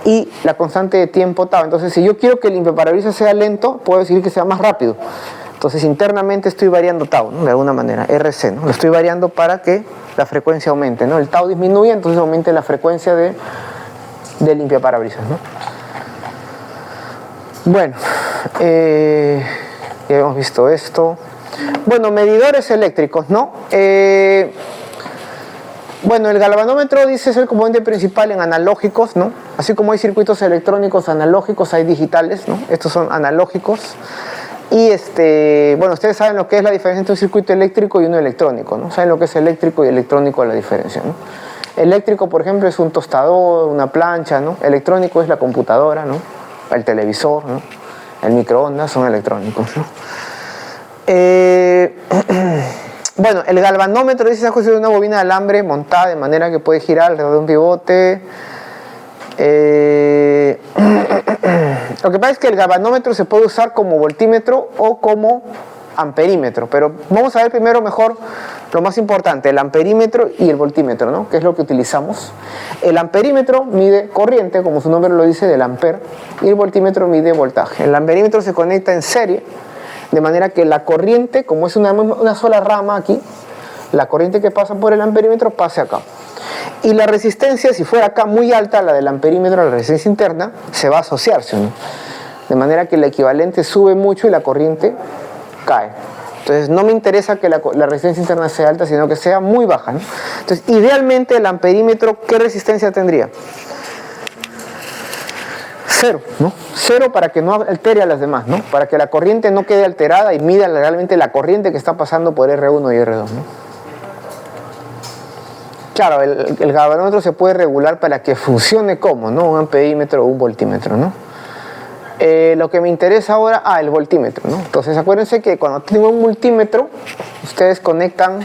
Y la constante de tiempo tau. Entonces, si yo quiero que el limpiaparabrisas sea lento, puedo decir que sea más rápido. Entonces, internamente estoy variando tau, ¿no? De alguna manera, RC, ¿no? Lo estoy variando para que la frecuencia aumente, ¿no? El tau disminuye, entonces aumente la frecuencia de limpiaparabrisas, ¿no? Bueno, ya hemos visto esto. Bueno, medidores eléctricos, ¿no? Bueno, el galvanómetro, dice, es el componente principal en analógicos, ¿no? Así como hay circuitos electrónicos analógicos, hay digitales, ¿no? Estos son analógicos. Y bueno, ustedes saben lo que es la diferencia entre un circuito eléctrico y uno electrónico, ¿no? Saben lo que es eléctrico y electrónico, la diferencia, ¿no? Eléctrico, por ejemplo, es un tostador, una plancha, ¿no? Electrónico es la computadora, ¿no? El televisor, ¿no? El microondas son electrónicos, ¿no? Bueno, el galvanómetro, dice, es una bobina de alambre montada de manera que puede girar alrededor de un pivote. Lo que pasa es que el galvanómetro se puede usar como voltímetro o como amperímetro, pero vamos a ver primero mejor lo más importante, el amperímetro y el voltímetro, ¿no? Que es lo que utilizamos. El amperímetro mide corriente, como su nombre lo dice, del amper, y el voltímetro mide voltaje. El amperímetro se conecta en serie, de manera que la corriente, como es una sola rama aquí, la corriente que pasa por el amperímetro pase acá. Y la resistencia, si fuera acá muy alta, la del amperímetro, la resistencia interna, se va a asociarse, ¿no? De manera que el equivalente sube mucho y la corriente cae. Entonces no me interesa que la resistencia interna sea alta, sino que sea muy baja, ¿no? Entonces idealmente el amperímetro, ¿qué resistencia tendría? 0, ¿no? 0 para que no altere a las demás, ¿no? Para que la corriente no quede alterada y mida realmente la corriente que está pasando por R1 y R2, ¿no? Claro, el galvanómetro se puede regular para que funcione como, ¿no? Un amperímetro o un voltímetro, ¿no? Lo que me interesa ahora, el voltímetro, ¿no? Entonces acuérdense que cuando tengo un multímetro, ustedes conectan,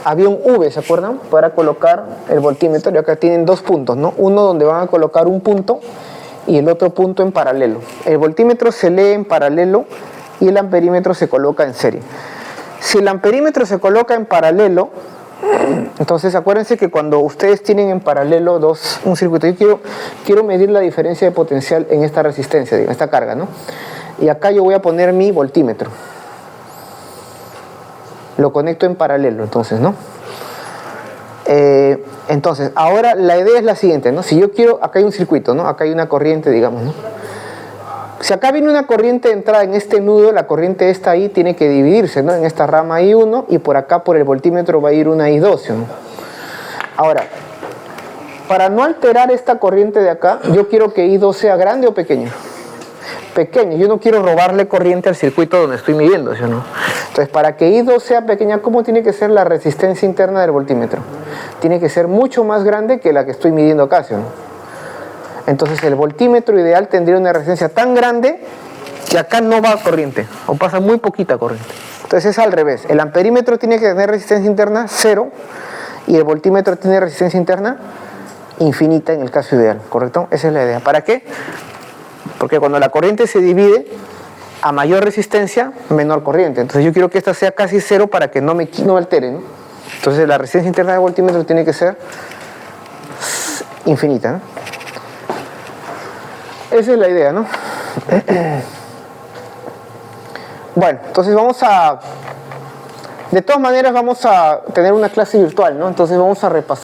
había un V, ¿se acuerdan? Para colocar el voltímetro, y acá tienen dos puntos, ¿no? Uno donde van a colocar un punto y el otro punto en paralelo. El voltímetro se lee en paralelo y el amperímetro se coloca en serie. Si el amperímetro se coloca en paralelo, entonces acuérdense que cuando ustedes tienen en paralelo un circuito, yo quiero medir la diferencia de potencial en esta resistencia, en esta carga, ¿no? Y acá yo voy a poner mi voltímetro. Lo conecto en paralelo, entonces, ¿no? Entonces, ahora la idea es la siguiente, ¿no? Si yo quiero, acá hay un circuito, ¿no? Acá hay una corriente, digamos, ¿no? Si acá viene una corriente de entrada en este nudo, la corriente esta ahí tiene que dividirse, ¿no? En esta rama I1 y por acá por el voltímetro va a ir una I2, ¿no? Ahora, para no alterar esta corriente de acá, yo quiero que I2 sea grande o pequeño. Pequeño, yo no quiero robarle corriente al circuito donde estoy midiendo, ¿sí o no? Entonces, para que I2 sea pequeña, ¿cómo tiene que ser la resistencia interna del voltímetro? Tiene que ser mucho más grande que la que estoy midiendo acá, ¿sí o no? Entonces el voltímetro ideal tendría una resistencia tan grande que acá no va corriente, o pasa muy poquita corriente. Entonces es al revés, el amperímetro tiene que tener resistencia interna 0 y el voltímetro tiene resistencia interna infinita en el caso ideal, ¿correcto? Esa es la idea. ¿Para qué? Porque cuando la corriente se divide, a mayor resistencia, menor corriente. Entonces yo quiero que esta sea casi 0 para que no me altere, ¿no? Entonces la resistencia interna del voltímetro tiene que ser infinita, ¿no? Esa es la idea, ¿no? Bueno, entonces de todas maneras vamos a tener una clase virtual, ¿no? Entonces vamos a repasar